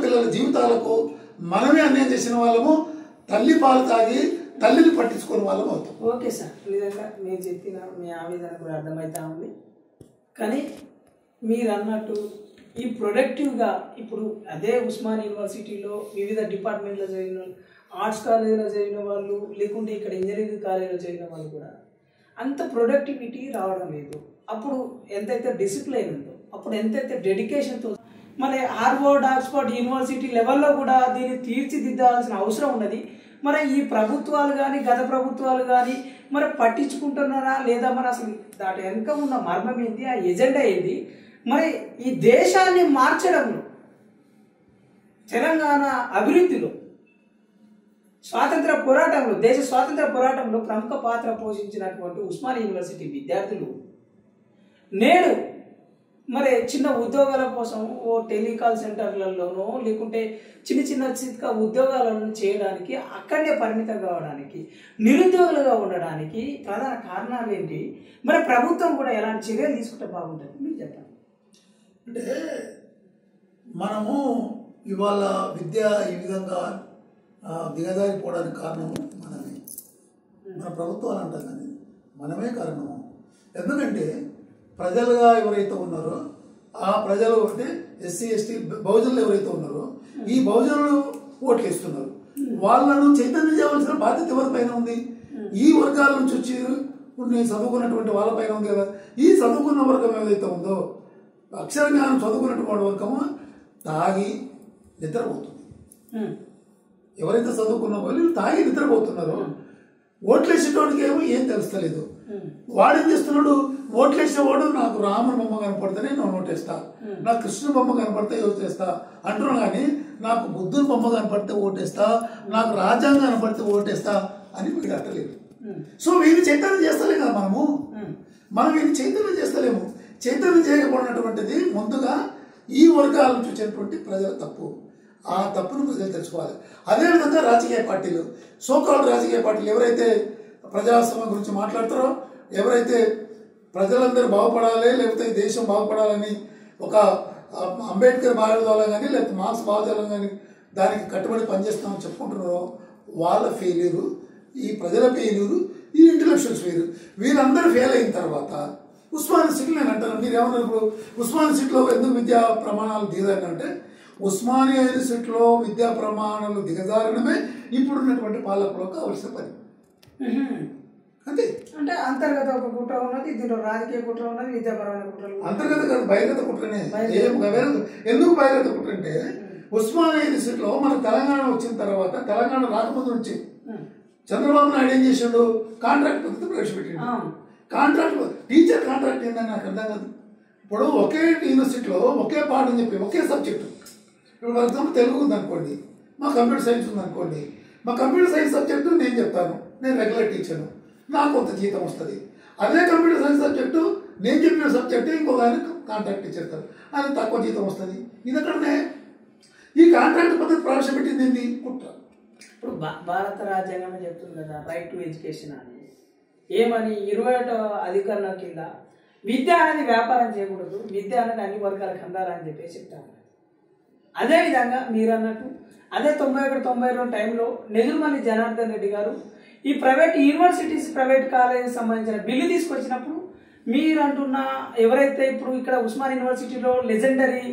పిల్లల జీవితాలకు మనమే అన్యాయం చేసిన వాళ్ళము, తల్లి పాలు తాగి తల్లిని పట్టించుకునే వాళ్ళం అవుతాం. ఓకే సార్, నిజంగా మీరు చెప్పిన మీ ఆవేదన కూడా అర్థమవుతా ఉంది. కానీ మీరు అన్నట్టు ఈ ప్రొడక్టివ్గా ఇప్పుడు అదే ఉస్మాన్ యూనివర్సిటీలో వివిధ డిపార్ట్మెంట్లో చదివిన, ఆర్ట్స్ కాలేజీలో చదివిన వాళ్ళు, లేకుంటే ఇక్కడ ఇంజనీరింగ్ కాలేజీలో చదివిన వాళ్ళు కూడా అంత ప్రొడక్టివిటీ రావడం లేదు. అప్పుడు ఎంతైతే డిసిప్లైన్ ఉందో, అప్పుడు ఎంతైతే డెడికేషన్తో, మరి హార్వర్డ్, ఆక్స్ఫర్డ్ యూనివర్సిటీ లెవెల్లో కూడా దీన్ని తీర్చిదిద్దాల్సిన అవసరం ఉన్నది. మరి ఈ ప్రభుత్వాలు కానీ, గత ప్రభుత్వాలు కానీ మరి పట్టించుకుంటున్నారా లేదా? మరి అసలు దాటి వెనుక ఉన్న మర్మం ఏంది, ఆ ఎజెండా ఏంది? మరి ఈ దేశాన్ని మార్చడంలో, తెలంగాణ అభివృద్ధిలో, స్వాతంత్ర పోరాటంలో, దేశ స్వాతంత్ర పోరాటంలో ప్రముఖ పాత్ర పోషించినటువంటి ఉస్మానియా యూనివర్సిటీ విద్యార్థులు నేడు మరి చిన్న ఉద్యోగాల కోసం ఓ టెలికాల్ సెంటర్లలోనో లేకుంటే చిన్న చిన్న ఉద్యోగాలను చేయడానికి, అక్కడనే పరిమితం కావడానికి, నిరుద్యోగులుగా ఉండడానికి ప్రధాన కారణాలు ఏంటి? మరి ప్రభుత్వం కూడా ఎలాంటి చర్యలు తీసుకుంటే బాగుంటుంది మీరు చెప్పండి. అంటే మనము ఇవాళ విద్య ఈ విధంగా దిగజారిపోవడానికి కారణము మనమే, మన ప్రభుత్వాలు అంటాం కానీ మనమే కారణము. ఎందుకంటే ప్రజలుగా ఎవరైతే ఉన్నారో ఆ ప్రజలు అంటే ఎస్సీ ఎస్టీ బహుజనులు ఎవరైతే ఉన్నారో ఈ బహుజనులు ఓట్లు ఇస్తున్నారు. వాళ్ళను చైతన్యం చేయవలసిన బాధ్యత ఎవరిపైన ఉంది? ఈ వర్గాల నుంచి వచ్చి చదువుకున్నటువంటి వాళ్ళపైన ఉంది కదా. ఈ చదువుకున్న వర్గం ఏదైతే ఉందో, అక్షర జ్ఞానం చదువుకున్నటువంటి వర్గము తాగి నిద్రపోతుంది. ఎవరైతే చదువుకున్న వాళ్ళు తాగి నిద్రపోతున్నారో, ఓట్లేసేటోడికి ఏమో ఏం తెలుస్తలేదు. వాడేం చేస్తున్నాడు? ఓట్లేసేవాడు నాకు రాముని బొమ్మ కనపడితేనే నేను ఓటేస్తా, నాకు కృష్ణ బొమ్మ కనపడితే ఓటేస్తా అంటున్నాను. కానీ నాకు బుద్ధుని బొమ్మ కనపడితే ఓటేస్తా, నాకు రాజ్యాంగం కనపడితే ఓటేస్తా అని వీడు అట్టలేదు. సో వీళ్ళు చైతన్యం చేస్తలేం కదా మనం వీళ్ళు చైతన్యం చేస్తలేము. చైతన్యం చేయకపోయినటువంటిది ముందుగా ఈ వర్గాలను చూసేటువంటి ప్రజల తప్పు. ఆ తప్పును ప్రజలు తెలుసుకోవాలి. అదేవిధంగా రాజకీయ పార్టీలు, సోకాల్డ్ రాజకీయ పార్టీలు ఎవరైతే ప్రజాస్వామ్యం గురించి మాట్లాడతారో, ఎవరైతే ప్రజలందరూ బాగుపడాలి లేకపోతే దేశం బాగుపడాలని ఒక అంబేద్కర్ భావజాలం కానీ లేకపోతే మార్క్స్ భావజాలం కానీ దానికి కట్టుబడి పనిచేస్తామని చెప్పుకుంటున్నారో వాళ్ళ ఫెయిల్యూరు, ఈ ప్రజల ఫెయిల్యూరు, ఈ ఇంటలెక్చువల్స్ ఫెయిల్యూరు. వీళ్ళందరూ ఫెయిల్ అయిన తర్వాత ఉస్మానియా సిటీలో నేను అంటాను, మీరు ఏమన్నారు ఇప్పుడు ఉస్మానియా సిటీలో ఎందుకు విద్యా ప్రమాణాలు దిగజారంటే ఉస్మానియా యూనివర్సిటీలో విద్యా ప్రమాణాలు దిగజారడమే ఇప్పుడున్నటువంటి పాలకులకు కావలసిన పని. అంతే. అంటే అంతర్గత ఒక కుట్ర ఉన్నది, దీంట్లో రాజకీయ కుట్ర ఉన్నది, విద్యాపరమైన కుట్రలు. అంతర్గత కాదు, బహిర్గత కుట్రనే. ఎందుకు బహిర్గత కుట్ర అంటే ఉస్మానియా యూనివర్సిటీలో మన తెలంగాణ వచ్చిన తర్వాత, తెలంగాణ రాకముందు నుంచి చంద్రబాబు నాయుడు ఏం చేశాడు? కాంట్రాక్ట్ పద్ధతి ప్రవేశపెట్టాడు. కాంట్రాక్ట్, టీచర్ కాంట్రాక్ట్ ఏందని నాకు అర్థం కాదు. ఇప్పుడు ఒకే యూనివర్సిటీలో ఒకే పాఠం చెప్పి ఒకే సబ్జెక్టు, ఇప్పుడు ఫర్ ఎగ్జాంపుల్ తెలుగు ఉందనుకోండి, మా కంప్యూటర్ సైన్స్ ఉందనుకోండి, మా కంప్యూటర్ సైన్స్ సబ్జెక్టు నేను చెప్తాను, నేను రెగ్యులర్ టీచర్ను, నాకు కొంత జీతం వస్తుంది. అదే కంప్యూటర్ సైన్స్ సబ్జెక్టు నేను చెప్పిన సబ్జెక్టు ఇంకొక ఆయన కాంట్రాక్ట్ ఇచ్చేస్తారు, అది తక్కువ జీతం వస్తుంది. ఇది ఎక్కడనే ఈ కాంట్రాక్ట్ పద్ధతి ప్రవేశపెట్టింది ఏంటి? కుట్ర. ఇప్పుడు భారత రాజ్యాంగం చెప్తుంది కదా రైట్ టు ఎడ్యుకేషన్ అని. ఏమని 21వ అధికరణ కింద విద్య అనేది వ్యాపారం చేయకూడదు, విద్య అనేది అన్ని వర్గాలకు అందాలని చెప్పేసి చెప్తాను. అదేవిధంగా మీరు అన్నట్టు అదే 91-92 టైంలో నెదురుమల్లి జనార్దన్ రెడ్డి గారు ఈ ప్రైవేట్ యూనివర్సిటీస్ ప్రైవేట్ కాలేజీకి సంబంధించిన బిల్లు తీసుకొచ్చినప్పుడు మీరు అంటున్న ఎవరైతే ఇప్పుడు ఇక్కడ ఉస్మాన్ యూనివర్సిటీలో లెజెండరీ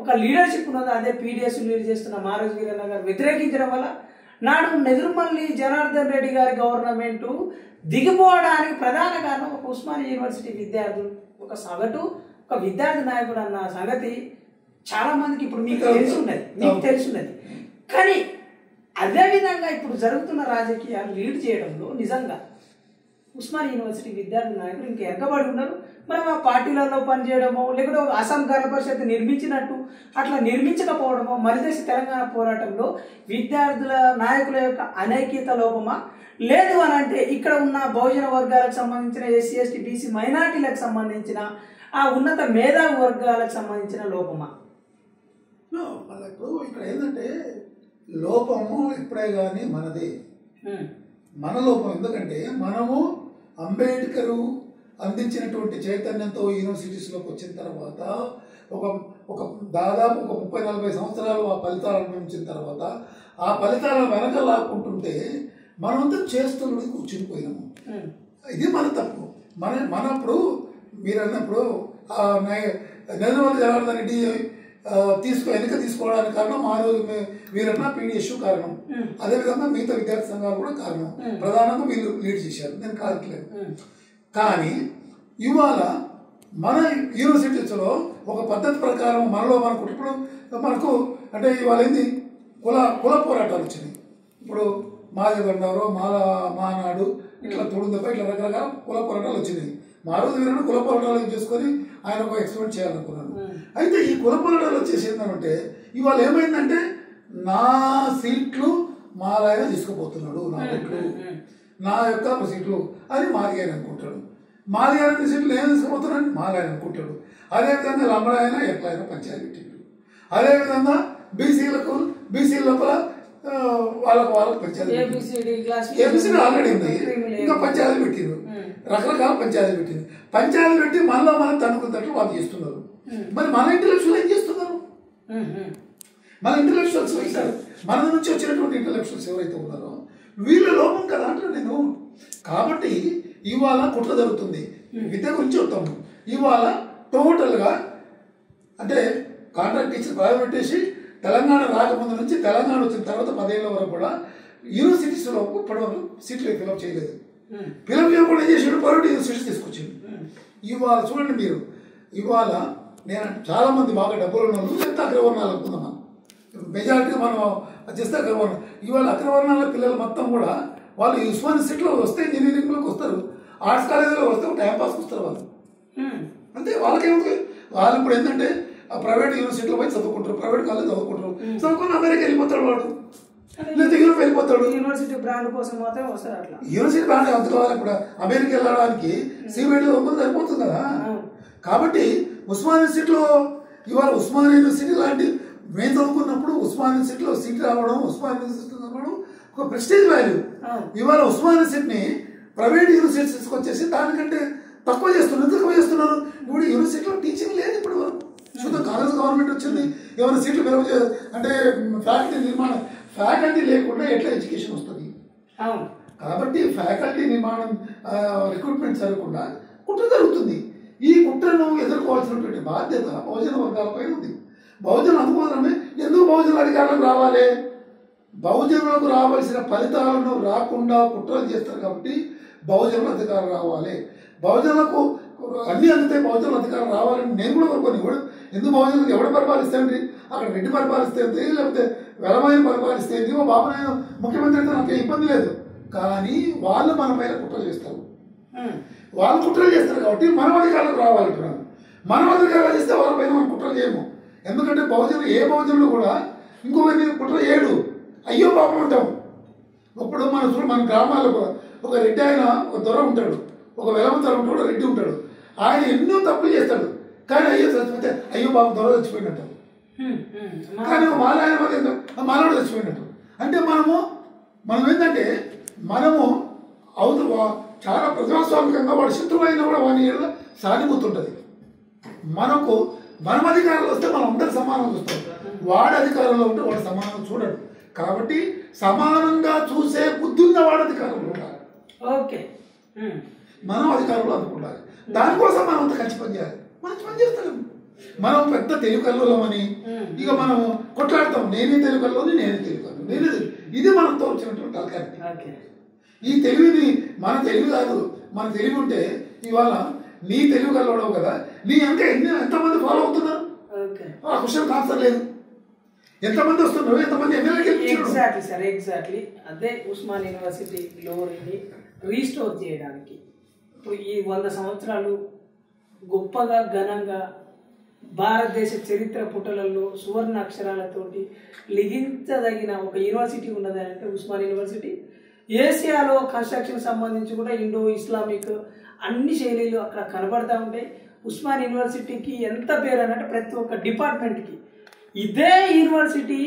ఒక లీడర్షిప్ ఉన్నదో అదే పీడిఎస్ లీడ్ చేస్తున్న మారోజు వీరన్న గారు వ్యతిరేకించడం వల్ల నాడు నెదురుమల్లి జనార్దన్ రెడ్డి గారి గవర్నమెంట్ దిగిపోవడానికి ప్రధాన కారణం ఒక ఉస్మాన్ యూనివర్సిటీ విద్యార్థులు, ఒక సగటు ఒక విద్యార్థి నాయకుడు అన్న సంగతి చాలా మందికి ఇప్పుడు మీకు తెలుసున్నది. కానీ అదేవిధంగా ఇప్పుడు జరుగుతున్న రాజకీయాలు లీడ్ చేయడంలో నిజంగా ఉస్మాన్ యూనివర్సిటీ విద్యార్థి నాయకులు ఇంకా ఎక్కబడి ఉన్నారు. మనం ఆ పార్టీలలో పనిచేయడమో లేకపోతే ఒక అసంఘాన పరిషత్ నిర్మించినట్టు అట్లా నిర్మించకపోవడమో మరిదేశ తెలంగాణ పోరాటంలో విద్యార్థుల నాయకుల యొక్క అనైక్యత లోపమా, లేదు అని అంటే ఇక్కడ ఉన్న బహుజన వర్గాలకు సంబంధించిన ఎస్సీ ఎస్టీ బీసీ మైనార్టీలకు సంబంధించిన ఆ ఉన్నత మేధావి వర్గాలకు సంబంధించిన లోపమా? ఇప్పుడు ఇక్కడ ఏంటంటే లోపము ఇప్పుడే కానీ మనదే, మన లోపం. ఎందుకంటే మనము అంబేద్కరు అందించినటువంటి చైతన్యంతో యూనివర్సిటీస్లోకి వచ్చిన తర్వాత ఒక దాదాపు ఒక 30-40 సంవత్సరాలు ఆ ఫలితాలు అనుభవించిన తర్వాత ఆ ఫలితాలను వెనక లాక్కుంటుంటే మనమంతా చేస్తున్నది కూర్చునిపోయినాము. ఇది మన తప్పు. మనప్పుడు మీరు అన్నప్పుడు నెల్లూరు జనార్దన్ రెడ్డి వెనక తీసుకోవడానికి కారణం ఆ రోజు వీరన్న పీడిఎస్ కారణం, అదేవిధంగా మిగతా విద్యార్థి సంఘాలు కూడా కారణం. ప్రధానంగా వీళ్ళు లీడ్ చేశారు, నేను కాదట్లేదు. కానీ ఇవాళ మన యూనివర్సిటీస్లో ఒక పద్ధతి ప్రకారం మనలో మనకు ఇప్పుడు మనకు అంటే ఇవాళ ఏంది కుల పోరాటాలు వచ్చినాయి. ఇప్పుడు మాదిగండారు, మానాడు, ఇట్లా తొడుందపై ఇట్లా రకరకాల కుల పోరాటాలు వచ్చినాయి. మా రోజు వీరన్న కుల పోరాటాలు చేసుకొని ఆయన ఒక ఎక్స్పెరిమెంట్ చేయాలనుకున్నాను. అయితే ఈ కుల పోరాటాలు వచ్చేసి ఏంటంటే ఇవాళ ఏమైందంటే నా సీట్లు మాలాయన తీసుకుపోతున్నాడు, నా ఓట్లు నా యొక్క సీట్లు అని మాదిగాయన అనుకుంటాడు, మాదిగాయన సీట్లు నేను తీసుకుపోతున్నాను మాలాయన అనుకుంటాడు. అదేవిధంగా లంబడాయన ఎట్లయినా పంచాయతీ పెట్టిండు. అదేవిధంగా బీసీ లోపల వాళ్ళకు పంచాయతీ ఏబిసిడి ఆల్రెడీ ఉంది, ఇంకా పంచాయతీ పెట్టిండ్రు, రకరకాల పంచాయతీ పెట్టింది. పంచాయతీ పెట్టి మనలో మనం తనుకున్నట్లు వాళ్ళు చేస్తున్నారు. మరి మన ఇంటలెక్చువల్ ఏం చేస్తున్నారు? మన ఇంటలెక్చువల్స్ మన నుంచి వచ్చినటువంటి ఇంటలెక్చువల్స్ ఎవరైతే ఉన్నారో వీళ్ళ లోపం కదా అంటారు నేను. కాబట్టి ఇవాళ కుట్ర జరుగుతుంది. విద్య గురించి చెప్తాము. ఇవాళ టోటల్గా అంటే కాంట్రాక్ట్ టీచర్ ప్రారంభించేసి తెలంగాణ రాకముందు నుంచి తెలంగాణ వచ్చిన తర్వాత 10 ఏళ్ళ వరకు కూడా యూనివర్సిటీస్లో ఇప్పటివరకు సీట్లు ఫిలప్ చేయలేదు. ఫిలప్ చేయకుండా చేసాడు ప్రైవేట్ యూనివర్సిటీస్ తీసుకొచ్చింది. ఇవాళ చూడండి మీరు, ఇవాళ నేను చాలామంది బాగా డబ్బులు ఉన్న వాళ్ళు ఎంత అగ్రవర్ణాలు అనుకుందాం, మెజారిటీ మనం చేస్తే అగ్రవర్ణం. ఇవాళ అగ్రవర్ణాల పిల్లలు మొత్తం కూడా వాళ్ళు ఉస్మానియా సీట్లో వస్తే ఇంజనీరింగ్లోకి వస్తారు, ఆర్ట్స్ కాలేజీలో వస్తే టైంపాస్కి వస్తారు వాళ్ళు. అంతే, వాళ్ళకేముంది? వాళ్ళు ఇప్పుడు ఏంటంటే ప్రైవేట్ యూనివర్సిటీలో పోయి చదువుకుంటారు, ప్రైవేట్ కాలేజ్ చదువుకుంటారు, చదువుకుని అమెరికా వెళ్ళిపోతాడు వాడు, లేదా యూరోప్ వెళ్ళిపోతాడు. యూనివర్సిటీ బ్రాండ్ కోసం మాత్రం వస్తారు. అట్లా యూనివర్సిటీ బ్రాండ్ అందుకోవాలి. ఇప్పుడు అమెరికా వెళ్ళడానికి సిబిఐటీ సరిపోతుంది కదా. కాబట్టి ఉస్మానియా యూనివర్సిటీలో ఇవాళ ఉస్మానియా యూనివర్సిటీ లాంటి మేము చదువుకున్నప్పుడు ఉస్మానియా యూనివర్సిటీలో సీట్ రావడం, ఉస్మానియా యూనివర్సిటీ రావడం ఒక ప్రెస్టేజ్ వాల్యూ. ఇవాళ ఉస్మానియా యూనివర్సిటీని ప్రైవేట్ యూనివర్సిటీస్కి వచ్చేసి దానికంటే తక్కువ చేస్తున్నారు. ఎందుకు తక్కువ చేస్తున్నారు? ఇప్పుడు యూనివర్సిటీలో టీచింగ్ లేదు ఇప్పటి వరకు. చూద్దాం, కాంగ్రెస్ గవర్నమెంట్ వచ్చింది, ఏమైనా సీట్లు పెరగ అంటే ఫ్యాకల్టీ లేకుండా ఎట్లా ఎడ్యుకేషన్ వస్తుంది? కాబట్టి ఫ్యాకల్టీ నిర్మాణం రిక్రూట్మెంట్ జరగకుండా కుట్ర జరుగుతుంది. ఈ కుట్రను ఎదుర్కోవాల్సినటువంటి బాధ్యత బహుజన వర్గాలపై ఉంది. బహుజన అనుకోవడమే ఎందుకు బహుజన అధికారులకు రావాలి? బహుజనులకు రావాల్సిన ఫలితాలను రాకుండా కుట్రలు చేస్తారు కాబట్టి బహుజనుల అధికారం రావాలి. బహుజనులకు అన్ని అందితే బహుజనుల అధికారం రావాలని నేను కూడా కోరుకోను. ఎందుకు బహుజనులకు ఎవడు పరిపాలిస్తే అండి? అక్కడ రెడ్డి పరిపాలిస్తే ఏంటి, లేకపోతే వెలమయ్య పరిపాలిస్తే ఏంటి? ఓ బాబునాయన ముఖ్యమంత్రి అయితే నాకే ఇబ్బంది లేదు. కానీ వాళ్ళు మన పైన కుట్రలు చేస్తారు. వాళ్ళు కుట్రలు చేస్తారు కాబట్టి మనం అధికారులకు రావాలంటున్నాను. మనం అధికారులు చేస్తే వాళ్ళ పైన మనం కుట్రలు చేయము. ఎందుకంటే బహుజనులు ఏ బహుజనులు కూడా ఇంకొకరి కుట్ర చేయడు. అయ్యో పాపం ఉంటాం. ఇప్పుడు మన గ్రామాల్లో ఒక రెడ్డి ఆయన ఒక దొర ఉంటాడు, ఒక వెలమంతరం ఉంటాడు, రెడ్డి ఉంటాడు, ఆయన ఎన్నో తప్పులు చేస్తాడు. కానీ అయ్యో చచ్చిపోతే అయ్యో బాబు త్వర చచ్చిపోయినట్టు. కానీ మానవుడు చచ్చిపోయినట్టు. అంటే మనం ఏంటంటే మనము అవతల చాలా ప్రజాస్వామికంగా వాడు శత్రువు అయినా కూడా వాని సాధిపోతుంటుంది. మనం అధికారంలో వస్తే మనం అందరు సమానంగా చూస్తాం, వాడు అధికారంలో ఉంటే వాడు సమానంగా చూడడు. కాబట్టి సమానంగా చూసే బుద్ధి ఉన్న వాడు అధికారంలో ఉండాలి. ఓకే, మనం అధికారంలో అనుకుంటారు. దానికోసం మనం అంత ఖర్చు పని చేయాలి. మనం పని చేస్తాం. మనం పెద్ద తెలుగు కల్లోమని ఇక మనం కొట్లాడతాం, నేనే తెలుగు కల్లోని, నేనే తెలుగు కల్లు, నేనే తెలుగు. ఇది మనతో వచ్చినటువంటి అలకారి. ఈ తెలివిని మన తెలివి కాదు. మన తెలివి ఉంటే ఇవాళ నీ తెలుగు కల్లోడవు కదా, నీ ఇంకా ఎంతమంది ఫాలో అవుతున్నారు? ఆ క్వశ్చన్ ఆన్సర్ లేదు. ఎంతమంది వస్తున్నారు, ఎంతమంది ఎమ్మెల్యేకి? Exactly sir, exactly. అదే ఉస్మాన్ యూనివర్సిటీ గ్లోరీని రీస్టోర్ చేయడానికి ఇప్పుడు ఈ 100 సంవత్సరాలు గొప్పగా ఘనంగా భారతదేశ చరిత్ర పుటలలో సువర్ణ అక్షరాలతోటి లిఖించదగిన ఒక యూనివర్సిటీ ఉన్నది అంటే ఉస్మాన్ యూనివర్సిటీ. ఏషియాలో కన్స్ట్రక్షన్ సంబంధించి కూడా ఇండో ఇస్లామిక్ అన్ని శైలీలు అక్కడ కనబడతా ఉంటాయి. ఉస్మాన్ యూనివర్సిటీకి ఎంత పేరు అని అంటే ప్రతి ఒక్క డిపార్ట్మెంట్కి ఇదే యూనివర్సిటీ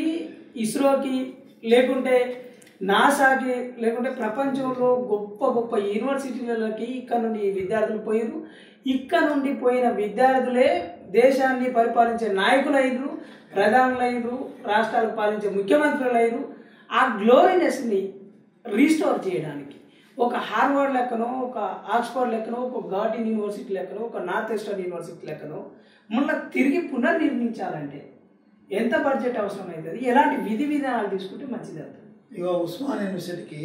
ఇస్రోకి లేకుంటే నాసాకి లేకుంటే ప్రపంచంలో గొప్ప గొప్ప యూనివర్సిటీలకి ఇక్కడ నుండి విద్యార్థులు పోయారు. ఇక్కడ నుండి పోయిన విద్యార్థులే దేశాన్ని పరిపాలించే నాయకులు అయ్యారు, ప్రధానులు అయ్యారు, రాష్ట్రాలు పాలించే ముఖ్యమంత్రులు అయ్యారు. ఆ గ్లోరీనెస్ని రీస్టోర్ చేయడానికి ఒక హార్వర్డ్ లెక్కనో, ఒక ఆక్స్ఫర్డ్ లెక్కనో, ఒక గార్డెన్ యూనివర్సిటీ లెక్కనో, ఒక నార్త్ ఈస్టర్న్ యూనివర్సిటీ లెక్కనో మళ్ళీ తిరిగి పునర్నిర్మించాలంటే ఎంత బడ్జెట్ అవసరం అవుతుంది, ఎలాంటి విధి విధానాలు తీసుకుంటే మంచిది అవుతుంది? ఇక ఉస్మాన్ యూనివర్సిటీకి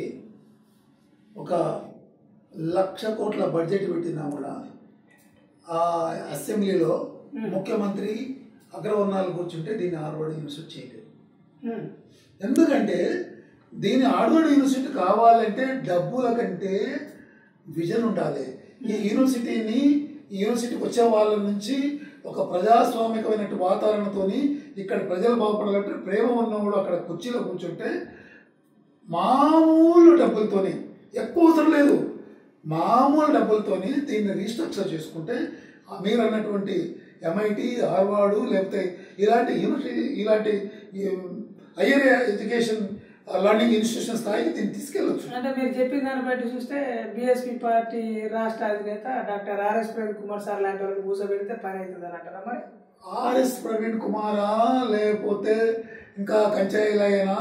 1,00,000 కోట్ల బడ్జెట్ పెట్టినా కూడా ఆ అసెంబ్లీలో ముఖ్యమంత్రి అగ్రవర్ణాలు కూర్చుంటే దీన్ని హార్వర్డ్ యూనివర్సిటీ చేయలేదు. ఎందుకంటే దీని హార్వర్డ్ యూనివర్సిటీ కావాలంటే డబ్బుల కంటే విజన్ ఉండాలి. ఈ యూనివర్సిటీకి వచ్చే వాళ్ళ నుంచి ఒక ప్రజాస్వామికమైన వాతావరణంతో ఇక్కడ ప్రజలు బాగుపడాలంటే ప్రేమ ఉన్నవాడు అక్కడ కుర్చీలో కూర్చుంటే మామూలు డబ్బులతోని, ఎక్కువ అవసరం లేదు, మామూలు డబ్బులతోని దీన్ని రీస్ట్రక్చర్ చేసుకుంటే మీరు అన్నటువంటి MIT, హార్వర్డ్ లేకపోతే ఇలాంటి యూనివర్సిటీ, ఇలాంటి హయ్యర్ ఎడ్యుకేషన్ లర్నింగ్ ఇన్స్టిట్యూషన్ స్థాయికి దీన్ని తీసుకెళ్ళచ్చు. అంటే మీరు చెప్పిన దాన్ని బట్టి చూస్తే BSP పార్టీ రాష్ట్ర అధినేత doctor RS Praveen Kumar sir లాంటి వాళ్ళని కూర్చోబెడితే పని అవుతుంది అని అంటారా? మరి RS ప్రవీణ్ కుమారా, లేకపోతే ఇంకా కంచాయిలైనా,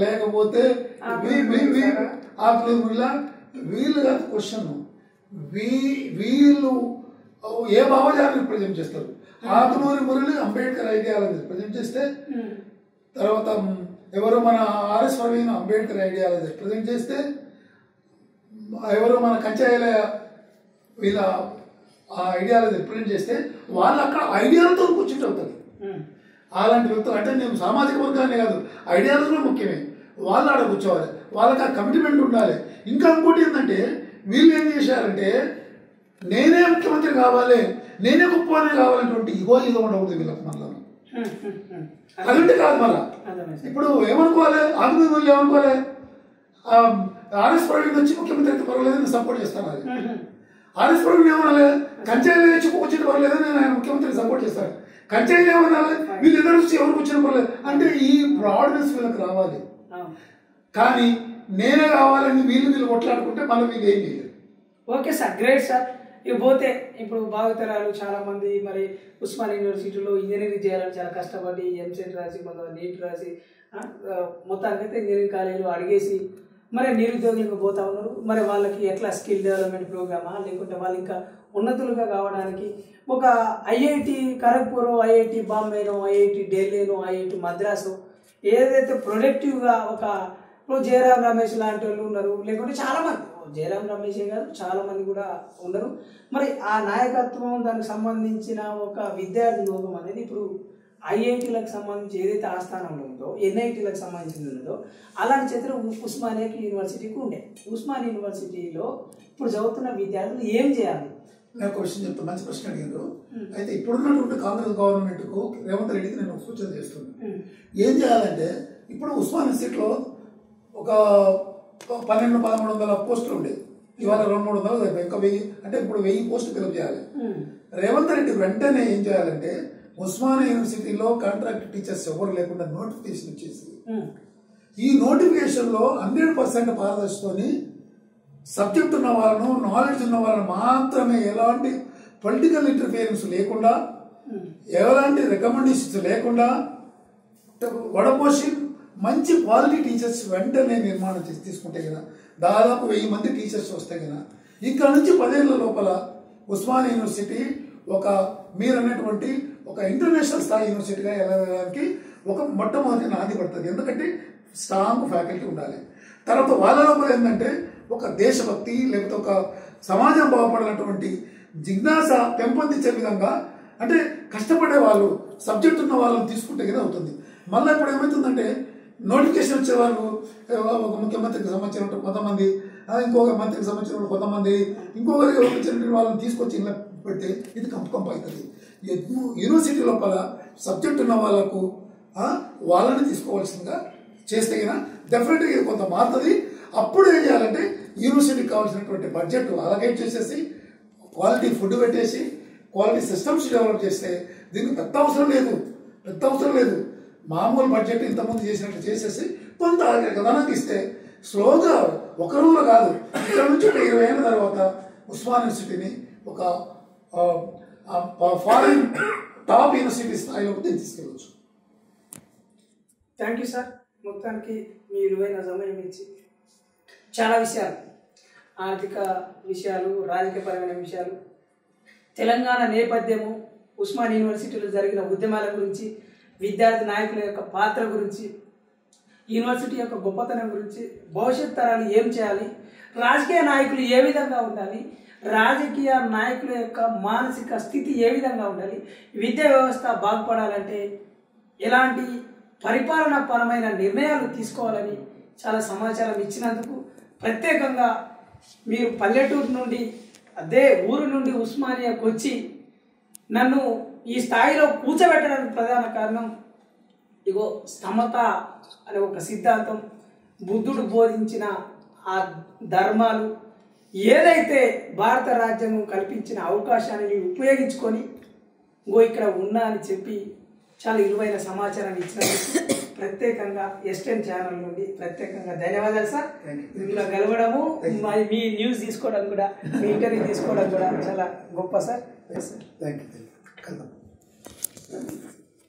లేకపోతే వీళ్ళు కాదు క్వశ్చన్. వీళ్ళు ఏ భావజాలను రిప్రజెంట్ చేస్తారు? ఆకునూరి మురళి అంబేద్కర్ ఐడియాలజీ రిప్రజెంట్ చేస్తే, తర్వాత ఎవరు మన RS Praveen Ambedkar ideology represent చేస్తే, ఎవరు మన కంచాయిల వీళ్ళ ఐడియాలజీ రిప్రజెంట్ చేస్తే వాళ్ళు అక్కడ ఐడియాలతో కూర్చుంటే అవుతుంది. అలాంటి వ్యక్తులు అంటే నేను సామాజిక వర్గాన్ని కాదు, ఐడియాలజీ కూడా ముఖ్యమే. వాళ్ళు ఆడ కూర్చోవాలి, వాళ్ళకి ఆ కమిట్మెంట్ ఉండాలి. ఇంకా ఇంకోటి ఏంటంటే వీళ్ళు ఏం చేశారంటే నేనే ముఖ్యమంత్రి కావాలి, నేనే గొప్పవాణి కావాలనేటువంటి ఇగో ఉండకూడదు వీళ్ళకి. మళ్ళీ అదంటే కాదు. మళ్ళా ఇప్పుడు ఏమనుకోవాలి, ఆంధ్ర వాళ్ళు ఏమనుకోవాలి, RS ప్రవీణ్ వచ్చి ముఖ్యమంత్రి అయితే పర్వాలేదు, నేను సపోర్ట్ చేస్తాను. అది RS ప్రవీణ్ ఏమనాలి, కంచాయిలు వచ్చి కూర్చొని పర్వాలేదు, నేను ఆయన ముఖ్యమంత్రిని సపోర్ట్ చేస్తాను. కంచాయిలు ఏమనాలి, వీళ్ళు ఎదురు వచ్చి ఎవరు కూర్చొని పర్వాలేదు. అంటే ఈ బ్రాడ్నెస్ వీళ్ళకి రావాలి. కానీ నేనే కావాలని వీళ్ళు కొట్లాడుకుంటే మళ్ళీ వీళ్ళు ఏం చేయలేదు. Okay sir, great sir. ఇక పోతే ఇప్పుడు భావితరాలు చాలా మంది మరి ఉస్మాన్ యూనివర్సిటీలో ఇంజనీరింగ్ చేయాలని చాలా కష్టపడి ఎంసెట్ రాసి కొంత నీట్ రాసి మొత్తానికైతే ఇంజనీరింగ్ కాలేజీలో అడిగేసి మరి నిరుద్యోగులకు పోతా ఉన్నారు. మరి వాళ్ళకి ఎట్లా స్కిల్ డెవలప్మెంట్ ప్రోగ్రామా, లేకుంటే వాళ్ళు ఇంకా ఉన్నతులుగా కావడానికి ఒక IIT Kharagpur, IIT బాంబేనో, IIT ఢిల్లీనో, IIT Madras ఏదైతే ప్రొడక్టివ్గా ఒక ఇప్పుడు జయరాం రమేష్ లాంటి వాళ్ళు ఉన్నారు, లేకుంటే చాలామంది, జయరాం రమేషే కాదు చాలామంది కూడా ఉన్నారు. మరి ఆ నాయకత్వం దానికి సంబంధించిన ఒక విద్యార్థి లోకం అనేది ఇప్పుడు IITలకు సంబంధించి ఏదైతే ఆస్థానంలో ఉందో, NITలకు సంబంధించి ఉన్నదో అలాంటి చిత్రం ఉస్మానియా యూనివర్సిటీకి ఉండే. ఉస్మాన్ యూనివర్సిటీలో ఇప్పుడు చదువుతున్న విద్యార్థులు ఏం చేయాలి? నేను క్వశ్చన్ చెప్తాను, మంచి ప్రశ్న అడిగారు. అయితే ఇప్పుడున్నటువంటి కాంగ్రెస్ గవర్నమెంట్కు రేవంత్ రెడ్డికి నేను సూచన చేస్తున్నాను. ఏం చేయాలంటే ఇప్పుడు ఉస్మాన్ యూనివర్సిటీలో ఒక 1200-1300 పోస్టులు ఉండేవి. ఇవాళ 200-300 సరిపోయి ఇంకా 1000 అంటే ఇప్పుడు 1000 పోస్టులు ఫిలప్ చేయాలి. రేవంత్ రెడ్డి వెంటనే ఏం చేయాలంటే ఉస్మానియా యూనివర్సిటీలో కాంట్రాక్ట్ టీచర్స్ ఎవరు లేకుండా నోటిఫికేషన్ ఇచ్చేసి ఈ నోటిఫికేషన్లో 100% పారదర్శితోని సబ్జెక్ట్ ఉన్న వాళ్ళను నాలెడ్జ్ ఉన్న వాళ్ళని మాత్రమే ఎలాంటి పొలిటికల్ ఇంటర్ఫియరెన్స్ లేకుండా ఎలాంటి రికమెండేషన్స్ లేకుండా వడపోసి మంచి క్వాలిటీ టీచర్స్ వెంటనే నిర్మాణం చేసి తీసుకుంటే కదా దాదాపు 1000 మంది టీచర్స్ వస్తాయి కదా ఇక్కడ నుంచి 10 ఏళ్ల లోపల ఉస్మానియా యూనివర్సిటీ ఒక మీరు అన్నటువంటి ఒక ఇంటర్నేషనల్ స్థాయి యూనివర్సిటీగా వెళ్ళడానికి ఒక మొట్టమొదటి నాంది పడుతుంది. ఎందుకంటే స్ట్రాంగ్ ఫ్యాకల్టీ ఉండాలి. తర్వాత వాళ్ళ లోపల ఏంటంటే ఒక దేశభక్తి లేకపోతే ఒక సమాజం బాగుపడాలన్నటువంటి జిజ్ఞాస పెంపొందించే విధంగా అంటే కష్టపడే వాళ్ళు సబ్జెక్ట్ ఉన్న వాళ్ళని తీసుకుంటే కదా అవుతుంది. మళ్ళీ ఇప్పుడు ఏమవుతుందంటే నోటిఫికేషన్ వచ్చే వాళ్ళు ఒక ముఖ్యమంత్రికి సంబంధించిన కొంతమంది ఇంకొక మంత్రికి సంబంధించిన కొంతమంది ఇంకొకరికి సంబంధించిన వాళ్ళని తీసుకొచ్చి ఇలా పెడితే ఇది కంపు అవుతుంది. యూనివర్సిటీ లోపల సబ్జెక్ట్ ఉన్న వాళ్ళకు వాళ్ళని తీసుకోవాల్సిందిగా చేస్తే కదా డెఫినెట్గా కొంత మారుతుంది. అప్పుడు ఏం చేయాలంటే యూనివర్సిటీకి కావాల్సినటువంటి బడ్జెట్ అలకేట్ చేసేసి క్వాలిటీ ఫుడ్ పెట్టేసి క్వాలిటీ సిస్టమ్స్ డెవలప్ చేస్తే దీనికి పెద్ద అవసరం లేదు. మామూలు బడ్జెట్ ఇంతకుముందు చేసినట్టు చేసేసి కొంత గదనానికి ఇస్తే స్లోగా ఒక రోజులో కాదు ఇక్కడ నుంచి ఒక 20 ఏళ్ళ తర్వాత ఉస్మానియా యూనివర్సిటీని ఒక ఫారిన్ టాప్ యూనివర్సిటీ స్థాయిలోకి తీసుకెళ్ళవచ్చు. Thank you sir. మొత్తానికి మీ విలువైన సమయం ఇచ్చి చాలా విషయాలు ఆర్థిక విషయాలు రాజకీయపరమైన విషయాలు తెలంగాణ నేపథ్యము ఉస్మానియా యూనివర్సిటీలో జరిగిన ఉద్యమాల గురించి విద్యార్థి నాయకుల యొక్క పాత్ర గురించి యూనివర్సిటీ యొక్క గొప్పతనం గురించి భవిష్యత్ తరాలు ఏం చేయాలి రాజకీయ నాయకులు ఏ విధంగా ఉండాలి రాజకీయ నాయకుల యొక్క మానసిక స్థితి ఏ విధంగా ఉండాలి విద్యా వ్యవస్థ బాగుపడాలంటే ఎలాంటి పరిపాలనా పరమైన నిర్ణయాలు తీసుకోవాలని చాలా సమాచారం ఇచ్చినందుకు ప్రత్యేకంగా మీరు పల్లెటూరు నుండి అదే ఊరు నుండి ఉస్మానియాకు వచ్చి నన్ను ఈ స్థాయిలో కూర్చోబెట్టడానికి ప్రధాన కారణం ఇగో సమత అనే ఒక సిద్ధాంతం బుద్ధుడు బోధించిన ఆ ధర్మాలు ఏదైతే భారత రాజ్యాంగం కల్పించిన అవకాశాన్ని ఉపయోగించుకొని ఇంకో ఇక్కడ ఉన్నా అని చెప్పి చాలా విలువైన సమాచారాన్ని ఇచ్చినందుకు ప్రత్యేకంగా ఎస్టెన్ ఛానల్ నుండి ప్రత్యేకంగా ధన్యవాదాలు సార్. ఇందులో కలవడము మీ న్యూస్ తీసుకోవడం కూడా మీ ఇంటర్వ్యూ తీసుకోవడం కూడా చాలా గొప్ప సార్. Thank you.